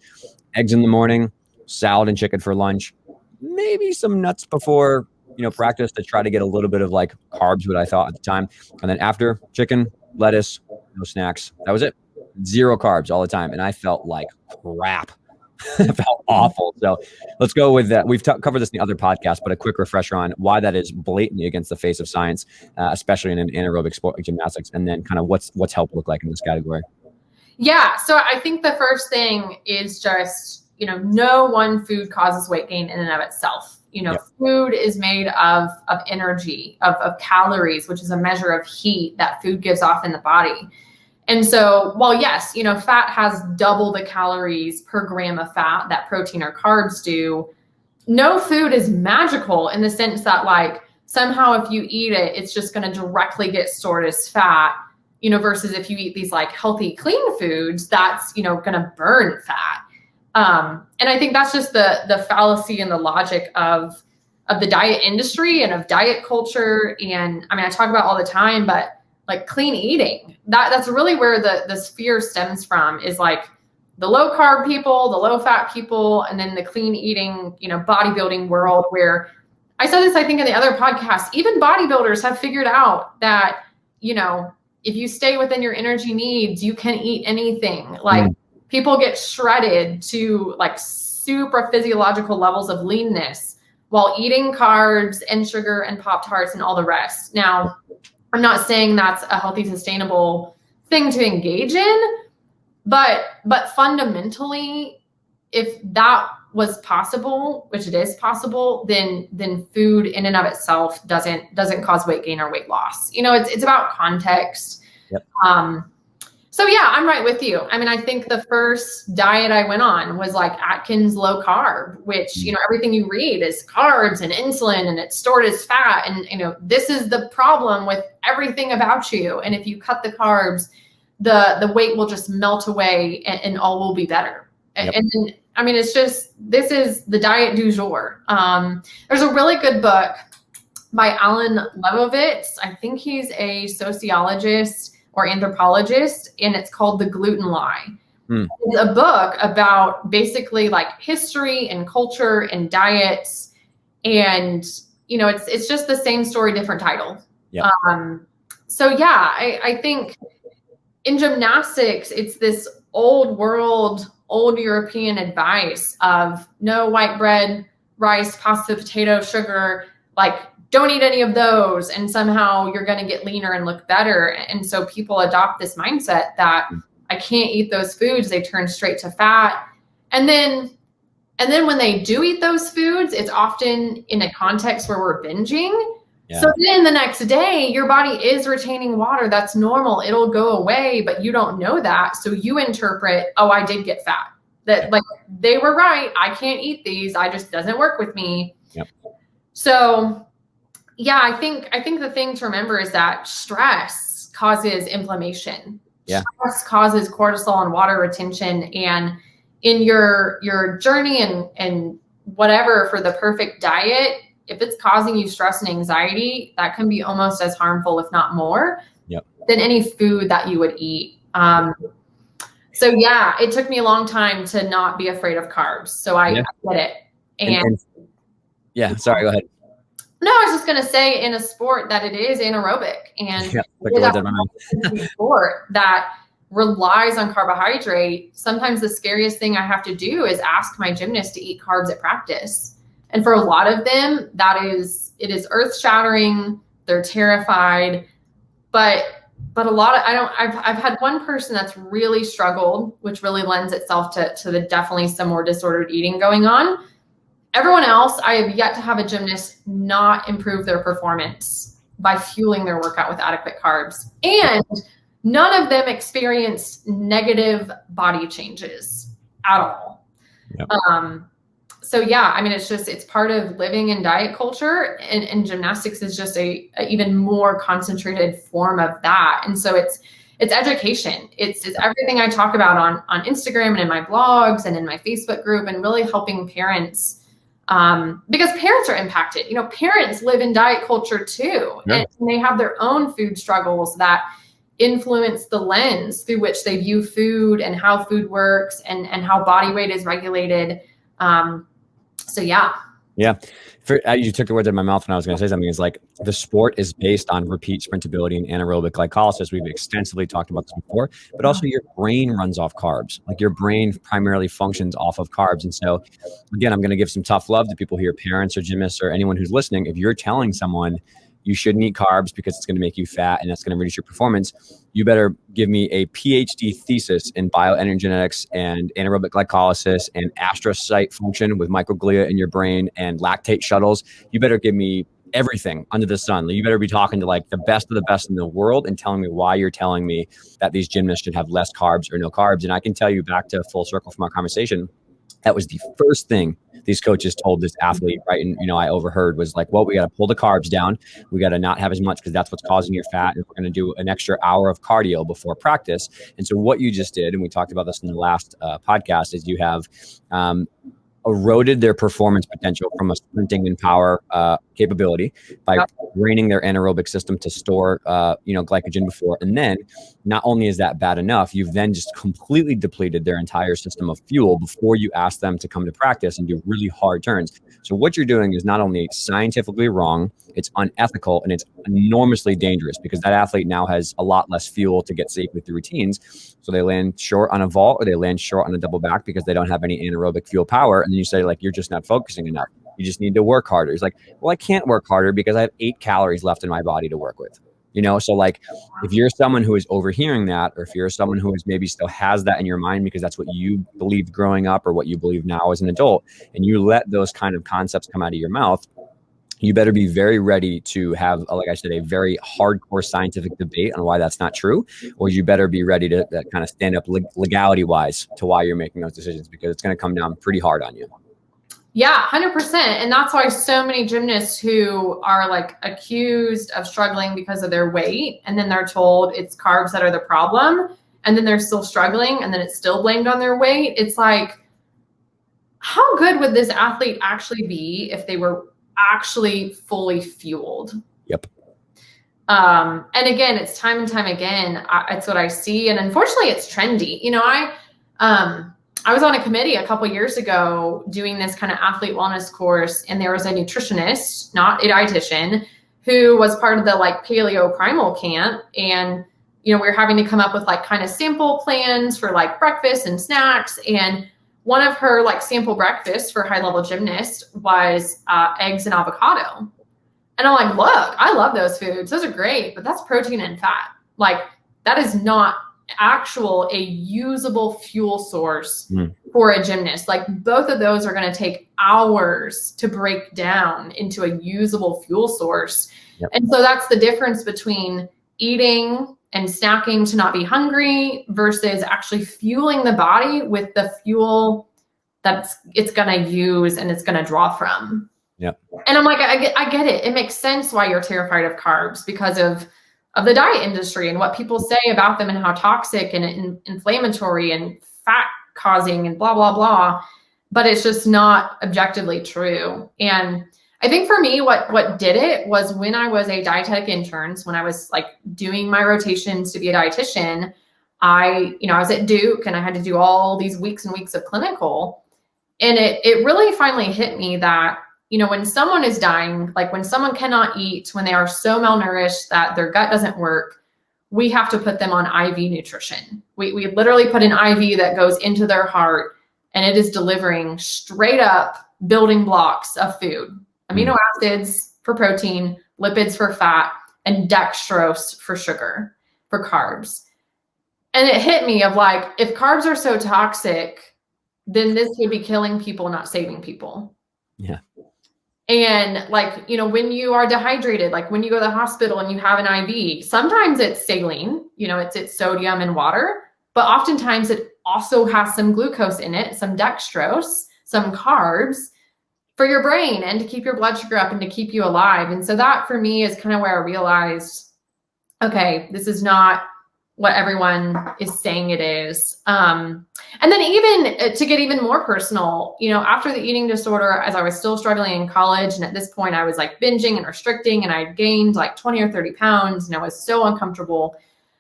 eggs in the morning, salad and chicken for lunch, maybe some nuts before, practice to try to get a little bit of like carbs, what I thought at the time. And then after, chicken, lettuce, no snacks. That was it. 0 carbs all the time. And I felt like crap. I felt awful. So let's go with that. We've covered this in the other podcast, but a quick refresher on why that is blatantly against the face of science, especially in an anaerobic sport like gymnastics, and then kind of what's health look like in this category. Yeah. So I think the first thing is just, no one food causes weight gain in and of itself. Food is made of energy, of calories, which is a measure of heat that food gives off in the body. And so while yes, fat has double the calories per gram of fat that protein or carbs do, no food is magical in the sense that like somehow if you eat it, it's just going to directly get stored as fat, versus if you eat these like healthy, clean foods, that's, going to burn fat. And I think that's just the fallacy and the logic of the diet industry and of diet culture. And I mean, I talk about all the time, but like clean eating, that's really where this fear stems from, is like the low carb people, the low fat people, and then the clean eating, bodybuilding world, where I said this, I think in the other podcast, even bodybuilders have figured out that, if you stay within your energy needs, you can eat anything. Like people get shredded to like super physiological levels of leanness while eating carbs and sugar and Pop-Tarts and all the rest. Now, I'm not saying that's a healthy, sustainable thing to engage in, but fundamentally, if that was possible, which it is possible, then food in and of itself doesn't cause weight gain or weight loss. You know, it's about context. Yep. So yeah, I'm right with you. I mean, I think the first diet I went on was like Atkins low carb, which, you know, everything you read is carbs and insulin and it's stored as fat. And, you know, this is the problem with everything about you. And if you cut the carbs, the weight will just melt away and all will be better. Yep. And I mean, it's just, this is the diet du jour. There's a really good book by Alan Lebovitz. I think he's a sociologist or anthropologist, and it's called The Gluten Lie. It's a book about basically like history and culture and diets. And, you know, it's just the same story, different title. Yep. So yeah, I think in gymnastics, it's this old world, old European advice of no white bread, rice, pasta, potato, sugar, like don't eat any of those. And somehow you're going to get leaner and look better. And so people adopt this mindset that I can't eat those foods. They turn straight to fat. And then when they do eat those foods, it's often in a context where we're binging. Yeah. So then the next day, your body is retaining water. That's normal. It'll go away, but you don't know that. So you interpret, oh, I did get fat. That like they were right. I can't eat these. I just doesn't work with me. Yep. So yeah, I think the thing to remember is that stress causes inflammation. Yeah. Stress causes cortisol and water retention. And in your journey and whatever for the perfect diet, if it's causing you stress and anxiety, that can be almost as harmful, if not more, than any food that you would eat. So yeah, it took me a long time to not be afraid of carbs. So I get it. And yeah, sorry, go ahead. No, I was just going to say in a sport that it is anaerobic and a sport that relies on carbohydrate. Sometimes the scariest thing I have to do is ask my gymnast to eat carbs at practice. And for a lot of them, it is earth shattering. They're terrified, but a lot of, I've had one person that's really struggled, which really lends itself to the definitely some more disordered eating going on. Everyone else, I have yet to have a gymnast not improve their performance by fueling their workout with adequate carbs. And none of them experienced negative body changes at all. Yep. So yeah, I mean, it's part of living in diet culture, and gymnastics is just a even more concentrated form of that. And so it's education. It's everything I talk about on Instagram and in my blogs and in my Facebook group, and really helping parents, because parents are impacted. You know, parents live in diet culture too, and they have their own food struggles that influence the lens through which they view food and how food works and how body weight is regulated. So yeah. Yeah. You took the words out of my mouth when I was going to say something. Is like the sport is based on repeat sprintability and anaerobic glycolysis. We've extensively talked about this before, but also your brain runs off carbs. Like your brain primarily functions off of carbs. And so again, I'm going to give some tough love to people here, parents or gymnasts or anyone who's listening. If you're telling someone you shouldn't eat carbs because it's going to make you fat and that's going to reduce your performance, you better give me a PhD thesis in bioenergetics and anaerobic glycolysis and astrocyte function with microglia in your brain and lactate shuttles. You better give me everything under the sun. You better be talking to like the best of the best in the world and telling me why you're telling me that these gymnasts should have less carbs or no carbs. And I can tell you, back to full circle from our conversation, that was the first thing these coaches told this athlete, right? And, I overheard was like, well, we got to pull the carbs down. We got to not have as much because that's what's causing your fat. And we're going to do an extra hour of cardio before practice. And so what you just did, and we talked about this in the last podcast, is you have eroded their performance potential from a sprinting and power capability by draining their anaerobic system to store, glycogen before. And then not only is that bad enough, you've then just completely depleted their entire system of fuel before you ask them to come to practice and do really hard turns. So what you're doing is not only scientifically wrong, it's unethical, and it's enormously dangerous because that athlete now has a lot less fuel to get safely through routines. So they land short on a vault or they land short on a double back because they don't have any anaerobic fuel power. And then you say, like, you're just not focusing enough. You just need to work harder. It's like, well, I can't work harder because I have 8 calories left in my body to work with. So like if you're someone who is overhearing that, or if you're someone who is maybe still has that in your mind because that's what you believed growing up or what you believe now as an adult, and you let those kind of concepts come out of your mouth, you better be very ready to have, like I said, a very hardcore scientific debate on why that's not true, or you better be ready to kind of stand up legality wise to why you're making those decisions, because it's going to come down pretty hard on you. Yeah, 100%. And that's why so many gymnasts who are like accused of struggling because of their weight, and then they're told it's carbs that are the problem, and then they're still struggling, and then it's still blamed on their weight. It's like, how good would this athlete actually be if they were actually fully fueled? Yep. And again, it's time and time again. It's what I see. And unfortunately it's trendy. I was on a committee a couple years ago doing this kind of athlete wellness course, and there was a nutritionist, not a dietitian, who was part of the like paleo primal camp. And, we were having to come up with like kind of sample plans for like breakfast and snacks. And one of her like sample breakfasts for high level gymnasts was eggs and avocado. And I'm like, look, I love those foods. Those are great, but that's protein and fat. Like that is not a usable fuel source for a gymnast. Like both of those are going to take hours to break down into a usable fuel source. Yep. And so that's the difference between eating and snacking to not be hungry versus actually fueling the body with the fuel that it's going to use and it's going to draw from. Yep. And I'm like, I get it. It makes sense why you're terrified of carbs because of the diet industry and what people say about them and how toxic and inflammatory and fat causing and blah, blah, blah. But it's just not objectively true. And I think for me, what did it was when I was a dietetic intern, when I was like doing my rotations to be a dietitian, I was at Duke and I had to do all these weeks and weeks of clinical. And it really finally hit me that when someone is dying, like when someone cannot eat, when they are so malnourished that their gut doesn't work, we have to put them on IV nutrition. We literally put an IV that goes into their heart, and it is delivering straight up building blocks of food, amino acids for protein, lipids for fat, and dextrose for sugar, for carbs. And it hit me of like, if carbs are so toxic, then this would be killing people, not saving people. Yeah. And like, when you are dehydrated, like when you go to the hospital and you have an IV, sometimes it's saline, it's sodium and water, but oftentimes it also has some glucose in it, some dextrose, some carbs for your brain and to keep your blood sugar up and to keep you alive. And so that for me is kind of where I realized, okay, this is not what everyone is saying it is. And then even to get even more personal, after the eating disorder, as I was still struggling in college, and at this point I was like binging and restricting, and I gained like 20 or 30 pounds, and I was so uncomfortable.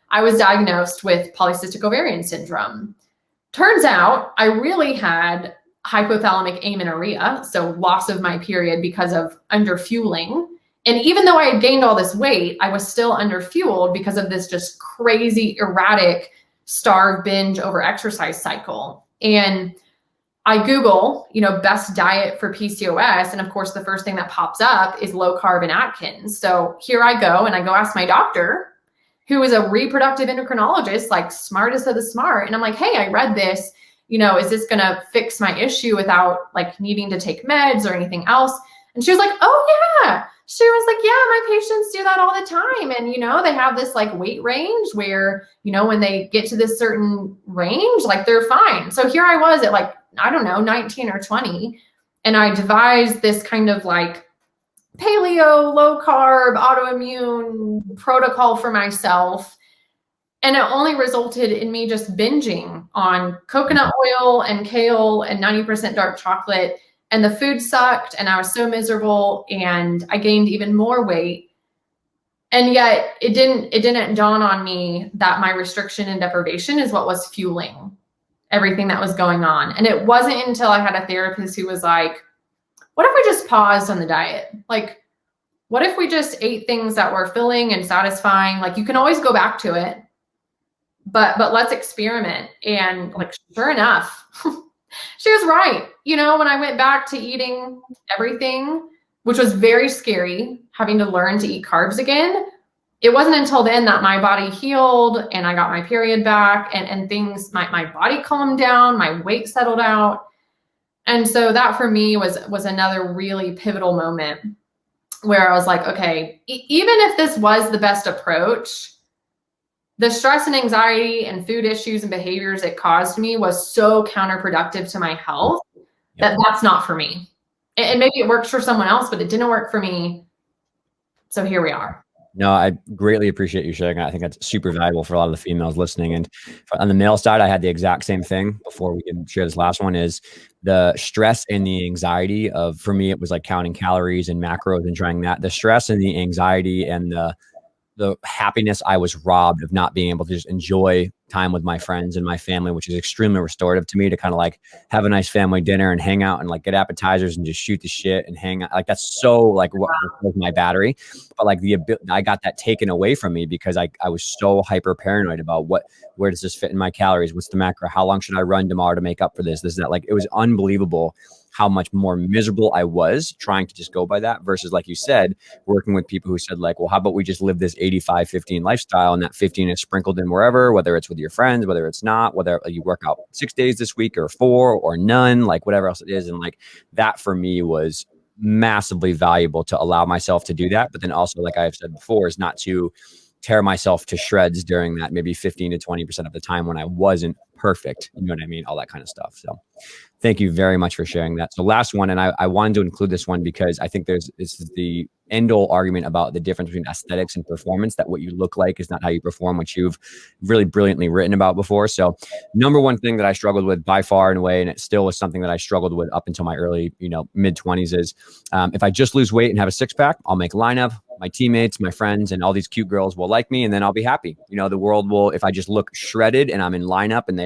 I was diagnosed with polycystic ovarian syndrome. Turns out I really had hypothalamic amenorrhea, so loss of my period because of underfueling. And even though I had gained all this weight, I was still underfueled because of this just crazy, erratic, starve, binge, over exercise cycle. And I Google, best diet for PCOS. And of course, the first thing that pops up is low carb and Atkins. So here I go, and I go ask my doctor, who is a reproductive endocrinologist, like smartest of the smart. And I'm like, hey, I read this, is this going to fix my issue without like needing to take meds or anything else? And she was like, oh yeah. She was like, yeah, my patients do that all the time. And, they have this like weight range where, when they get to this certain range, like they're fine. So here I was at like, I don't know, 19 or 20. And I devised this kind of like paleo, low carb, autoimmune protocol for myself. And it only resulted in me just binging on coconut oil and kale and 90% dark chocolate. And the food sucked, and I was so miserable, and I gained even more weight. And yet it didn't dawn on me that my restriction and deprivation is what was fueling everything that was going on. And it wasn't until I had a therapist who was like, what if we just paused on the diet? Like, what if we just ate things that were filling and satisfying? Like, you can always go back to it, but let's experiment. And like, sure enough, she was right. You know, when I went back to eating everything, which was very scary, having to learn to eat carbs again, it wasn't until then that my body healed and I got my period back, and things, my body calmed down, my weight settled out. And so that for me was another really pivotal moment where I was like, okay, even if this was the best approach, the stress and anxiety and food issues and behaviors it caused me was so counterproductive to my health that that's not for me. And maybe it works for someone else, but it didn't work for me. So here we are. No, I greatly appreciate you sharing. I think that's super valuable for a lot of the females listening. And on the male side, I had the exact same thing. Before we can share this last one, is the stress and the anxiety of, for me, it was like counting calories and macros and trying that. The stress and the anxiety and the happiness I was robbed of not being able to just enjoy time with my friends and my family, which is extremely restorative to me, to kind of like have a nice family dinner and hang out and like get appetizers and just shoot the shit and hang out. Like, that's so like what was my battery. But like I got that taken away from me because I was so hyper paranoid about where does this fit in my calories? What's the macro? How long should I run tomorrow to make up for this? This, that. Like, it was unbelievable how much more miserable I was trying to just go by that versus, like you said, working with people who said like, well, how about we just live this 85-15 lifestyle, and that 15 is sprinkled in wherever, whether it's with your friends, whether it's not, whether you work out 6 days this week or 4 or none, like whatever else it is. And like that for me was massively valuable to allow myself to do that. But then also, like I've said before, is not to tear myself to shreds during that maybe 15 to 20% of the time when I wasn't perfect. You know what I mean? All that kind of stuff. So thank you very much for sharing that. So last one, and I wanted to include this one because I think this is the end-all argument about the difference between aesthetics and performance, that what you look like is not how you perform, which you've really brilliantly written about before. So number one thing that I struggled with by far and away, and it still was something that I struggled with up until my early, mid-20s, is if I just lose weight and have a six-pack, I'll make lineup. My teammates, my friends, and all these cute girls will like me, and then I'll be happy. The world will, if I just look shredded and I'm in lineup and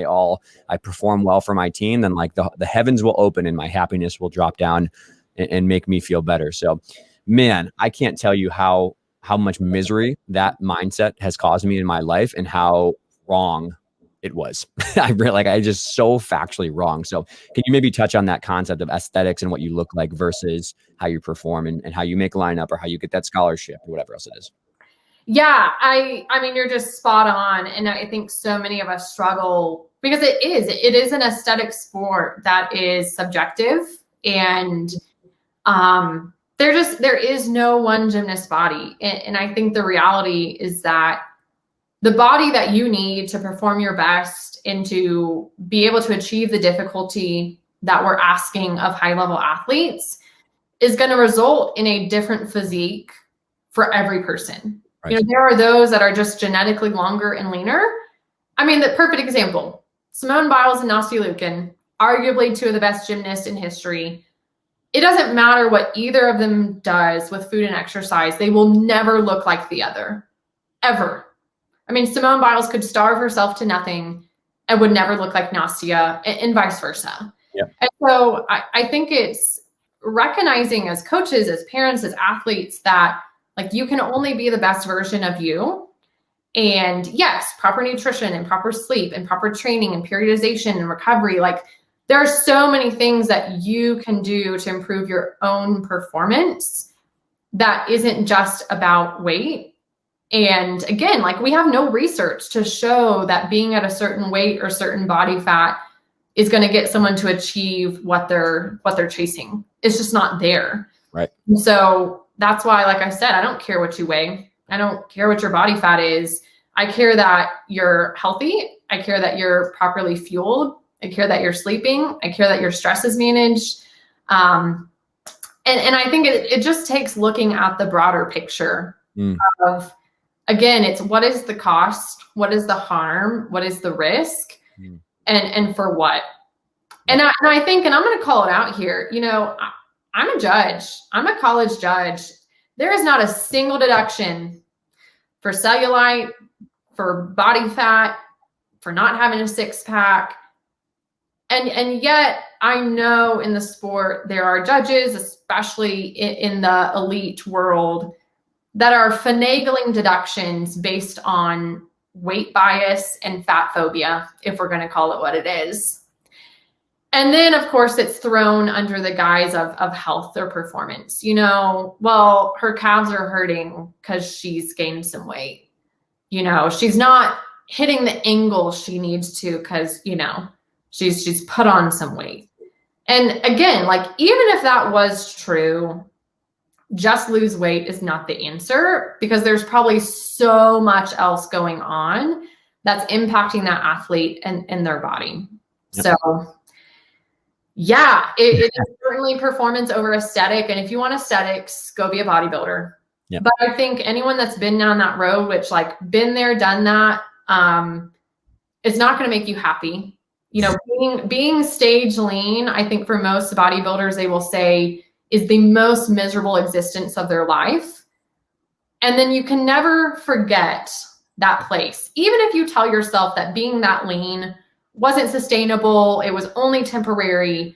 I perform well for my team, then like the heavens will open and my happiness will drop down and make me feel better. So, man, I can't tell you how much misery that mindset has caused me in my life and how wrong it was. I just so factually wrong. So can you maybe touch on that concept of aesthetics and what you look like versus how you perform and how you make lineup or how you get that scholarship or whatever else it is? Yeah, I mean, you're just spot on. And I think so many of us struggle because it is an aesthetic sport that is subjective, and there is no one gymnast body. And I think the reality is that the body that you need to perform your best and to be able to achieve the difficulty that we're asking of high-level athletes is going to result in a different physique for every person. Right. There are those that are just genetically longer and leaner. I mean, the perfect example, Simone Biles and Nastia Liukin, arguably two of the best gymnasts in history. It doesn't matter what either of them does with food and exercise. They will never look like the other, ever. I mean, Simone Biles could starve herself to nothing and would never look like Nastia, and vice versa. Yep. And so I think it's recognizing as coaches, as parents, as athletes, that like you can only be the best version of you. And yes, proper nutrition and proper sleep and proper training and periodization and recovery. Like, there are so many things that you can do to improve your own performance that isn't just about weight. And again, like, we have no research to show that being at a certain weight or certain body fat is going to get someone to achieve what they're chasing. It's just not there. Right. And so that's why, like I said, I don't care what you weigh. I don't care what your body fat is. I care that you're healthy. I care that you're properly fueled. I care that you're sleeping. I care that your stress is managed. And I think it just takes looking at the broader picture of, again, it's what is the cost? What is the harm? What is the risk? And for what? And I think, and I'm going to call it out here, I'm a judge. I'm a college judge. There is not a single deduction for cellulite, for body fat, for not having a six-pack. And yet I know in the sport there are judges, especially in the elite world, that are finagling deductions based on weight bias and fat phobia, if we're going to call it what it is. And then, of course, it's thrown under the guise of health or performance. You know, well, her calves are hurting because she's gained some weight. You know, she's not hitting the angle she needs to because, you know, she's put on some weight. And again, like, even if that was true, just lose weight is not the answer, because there's probably so much else going on that's impacting that athlete and their body. Yep. So yeah, it is certainly performance over aesthetic. And if you want aesthetics, go be a bodybuilder. Yep. But I think anyone that's been down that road, which, like, been there, done that, it's not going to make you happy. You know, being stage lean, I think for most bodybuilders, they will say, is the most miserable existence of their life. And then you can never forget that place. Even if you tell yourself that being that lean wasn't sustainable, it was only temporary,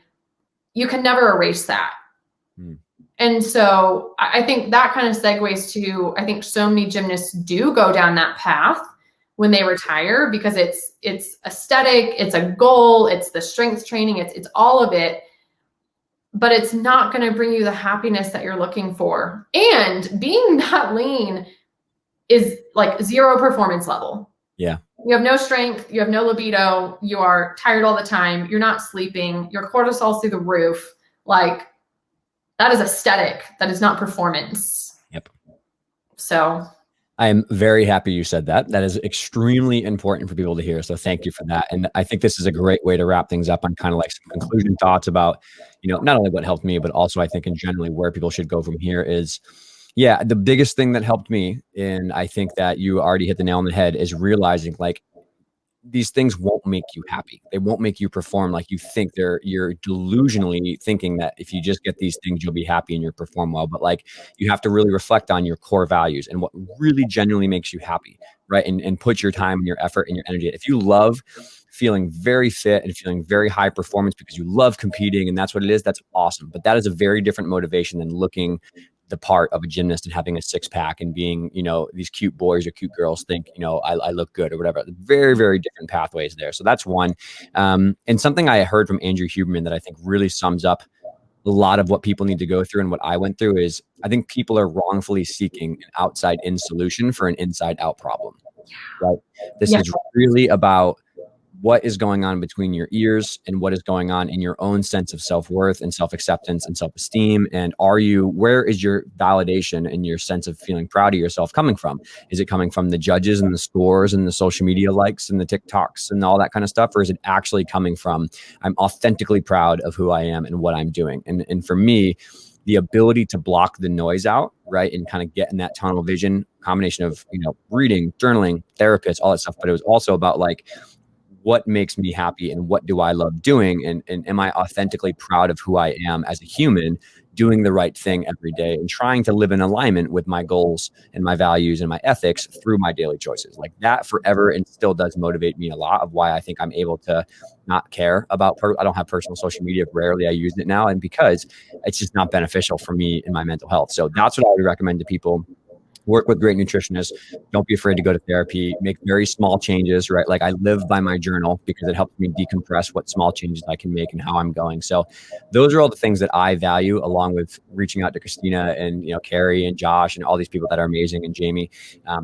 you can never erase that. And so I think that kind of segues to, I think so many gymnasts do go down that path when they retire, because it's aesthetic, it's a goal, it's the strength training, it's all of it, but it's not going to bring you the happiness that you're looking for. And being that lean is like 0 performance level. Yeah. You have no strength, you have no libido, you are tired all the time, you're not sleeping, your cortisol's through the roof. Like, that is aesthetic, that is not performance. Yep. So I'm very happy you said that. That is extremely important for people to hear. So thank you for that. And I think this is a great way to wrap things up on kind of like some conclusion thoughts about, you know, not only what helped me, but also I think in generally where people should go from here is, yeah, the biggest thing that helped me, and I think that you already hit the nail on the head, is realizing, like, these things won't make you happy. They won't make you perform like you think. You're delusionally thinking that if you just get these things, you'll be happy and you'll perform well. But, like, you have to really reflect on your core values and what really genuinely makes you happy, right? And put your time and your effort and your energy. If you love feeling very fit and feeling very high performance because you love competing and that's what it is, that's awesome. But that is a very different motivation than looking the part of a gymnast and having a 6-pack and being, you know, these cute boys or cute girls think, you know, I look good or whatever. Very, very different pathways there. So that's one. And something I heard from Andrew Huberman that I think really sums up a lot of what people need to go through and what I went through is, I think people are wrongfully seeking an outside-in solution for an inside-out problem, right? This is really about what is going on between your ears and what is going on in your own sense of self-worth and self-acceptance and self-esteem. And where is your validation and your sense of feeling proud of yourself coming from? Is it coming from the judges and the scores and the social media likes and the TikToks and all that kind of stuff? Or is it actually coming from, I'm authentically proud of who I am and what I'm doing? And for me, the ability to block the noise out, right? And kind of get in that tunnel vision combination of, you know, reading, journaling, therapists, all that stuff. But it was also about, like, what makes me happy and what do I love doing? And am I authentically proud of who I am as a human, doing the right thing every day and trying to live in alignment with my goals and my values and my ethics through my daily choices? Like, that forever and still does motivate me a lot of why I think I'm able to not care about, I don't have personal social media. Rarely I use it now. And because it's just not beneficial for me in my mental health. So that's what I would recommend to people. Work with great nutritionists. Don't be afraid to go to therapy. Make very small changes, right? Like, I live by my journal because it helps me decompress what small changes I can make and how I'm going. So those are all the things that I value, along with reaching out to Christina and, you know, Carrie and Josh and all these people that are amazing, and Jamie.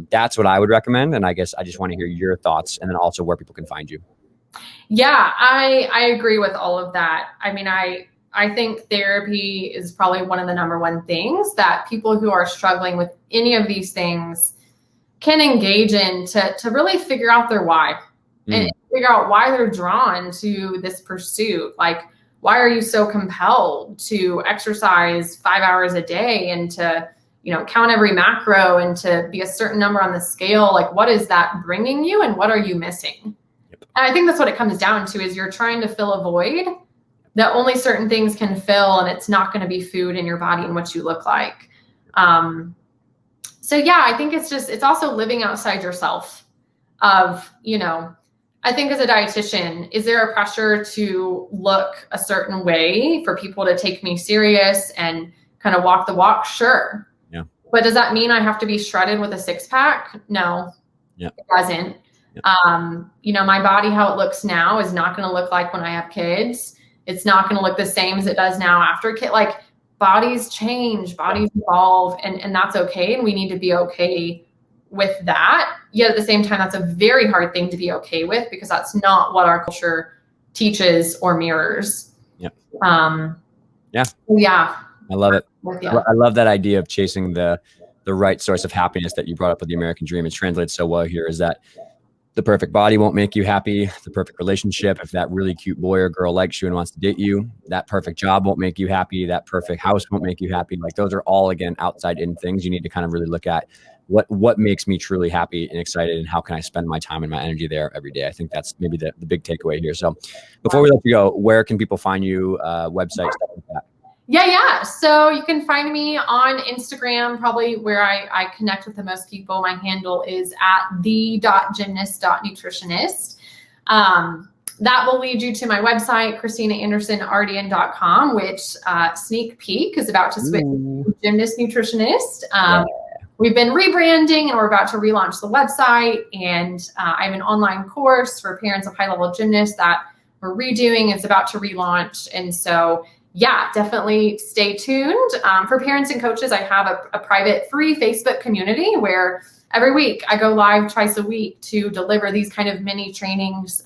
That's what I would recommend. And I guess I just want to hear your thoughts, and then also where people can find you. Yeah, I agree with all of that. I mean, I think therapy is probably one of the number one things that people who are struggling with any of these things can engage in to really figure out their why and figure out why they're drawn to this pursuit. Like, why are you so compelled to exercise 5 hours a day and to, you know, count every macro and to be a certain number on the scale? Like, what is that bringing you and what are you missing? Yep. And I think that's what it comes down to, is you're trying to fill a void that only certain things can fill, and it's not going to be food in your body and what you look like. So yeah, I think it's also living outside yourself of, you know, I think as a dietitian, is there a pressure to look a certain way for people to take me serious and kind of walk the walk? Sure. Yeah. But does that mean I have to be shredded with a six pack? No, Yeah. it doesn't. Yeah. You know, my body, how it looks now is not going to look like when I have kids. It's not going to look the same as it does now after kid. Like, bodies change, bodies evolve, and that's okay. And we need to be okay with that. Yet at the same time, that's a very hard thing to be okay with, because that's not what our culture teaches or mirrors. Yep. Yeah. I love it. I love that idea of chasing the right source of happiness that you brought up with the American dream. It translates so well here, is that the perfect body won't make you happy. The perfect relationship, if that really cute boy or girl likes you and wants to date you, that perfect job won't make you happy. That perfect house won't make you happy. Like, those are all, again, outside in things. You need to kind of really look at what makes me truly happy and excited, and how can I spend my time and my energy there every day. I think that's maybe the big takeaway here. So before we let you go, where can people find you, website, stuff like that? Yeah. So you can find me on Instagram, probably where I connect with the most people. My handle is at the.gymnast.nutritionist. That will lead you to my website, ChristinaAndersonRDN.com, which sneak peek is about to switch to Gymnast Nutritionist. We've been rebranding, and we're about to relaunch the website. And I have an online course for parents of high-level gymnasts that we're redoing. It's about to relaunch. And so, yeah, definitely stay tuned. For parents and coaches, I have a private free Facebook community where every week I go live twice a week to deliver these kind of mini trainings.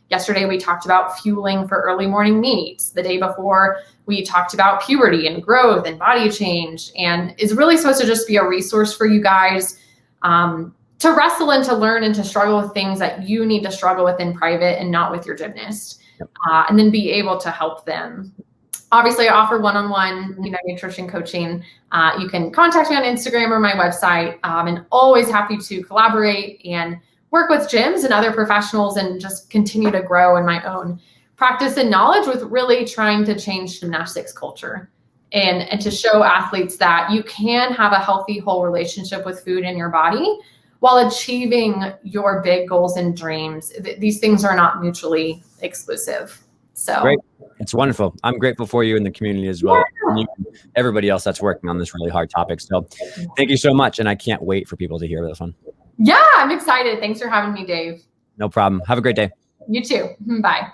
Yesterday, we talked about fueling for early morning meets. The day before, we talked about puberty and growth and body change, and is really supposed to just be a resource for you guys to wrestle and to learn and to struggle with things that you need to struggle with in private and not with your gymnast, and then be able to help them. Obviously, I offer one-on-one, nutrition coaching. You can contact me on Instagram or my website, and always happy to collaborate and work with gyms and other professionals, and just continue to grow in my own practice and knowledge, with really trying to change gymnastics culture and to show athletes that you can have a healthy, whole relationship with food and your body while achieving your big goals and dreams. These things are not mutually exclusive. So great. It's wonderful. I'm grateful for you in the community as well. Yeah. Everybody else that's working on this really hard topic. So thank you so much. And I can't wait for people to hear this one. Yeah, I'm excited. Thanks for having me, Dave. No problem. Have a great day. You too. Bye.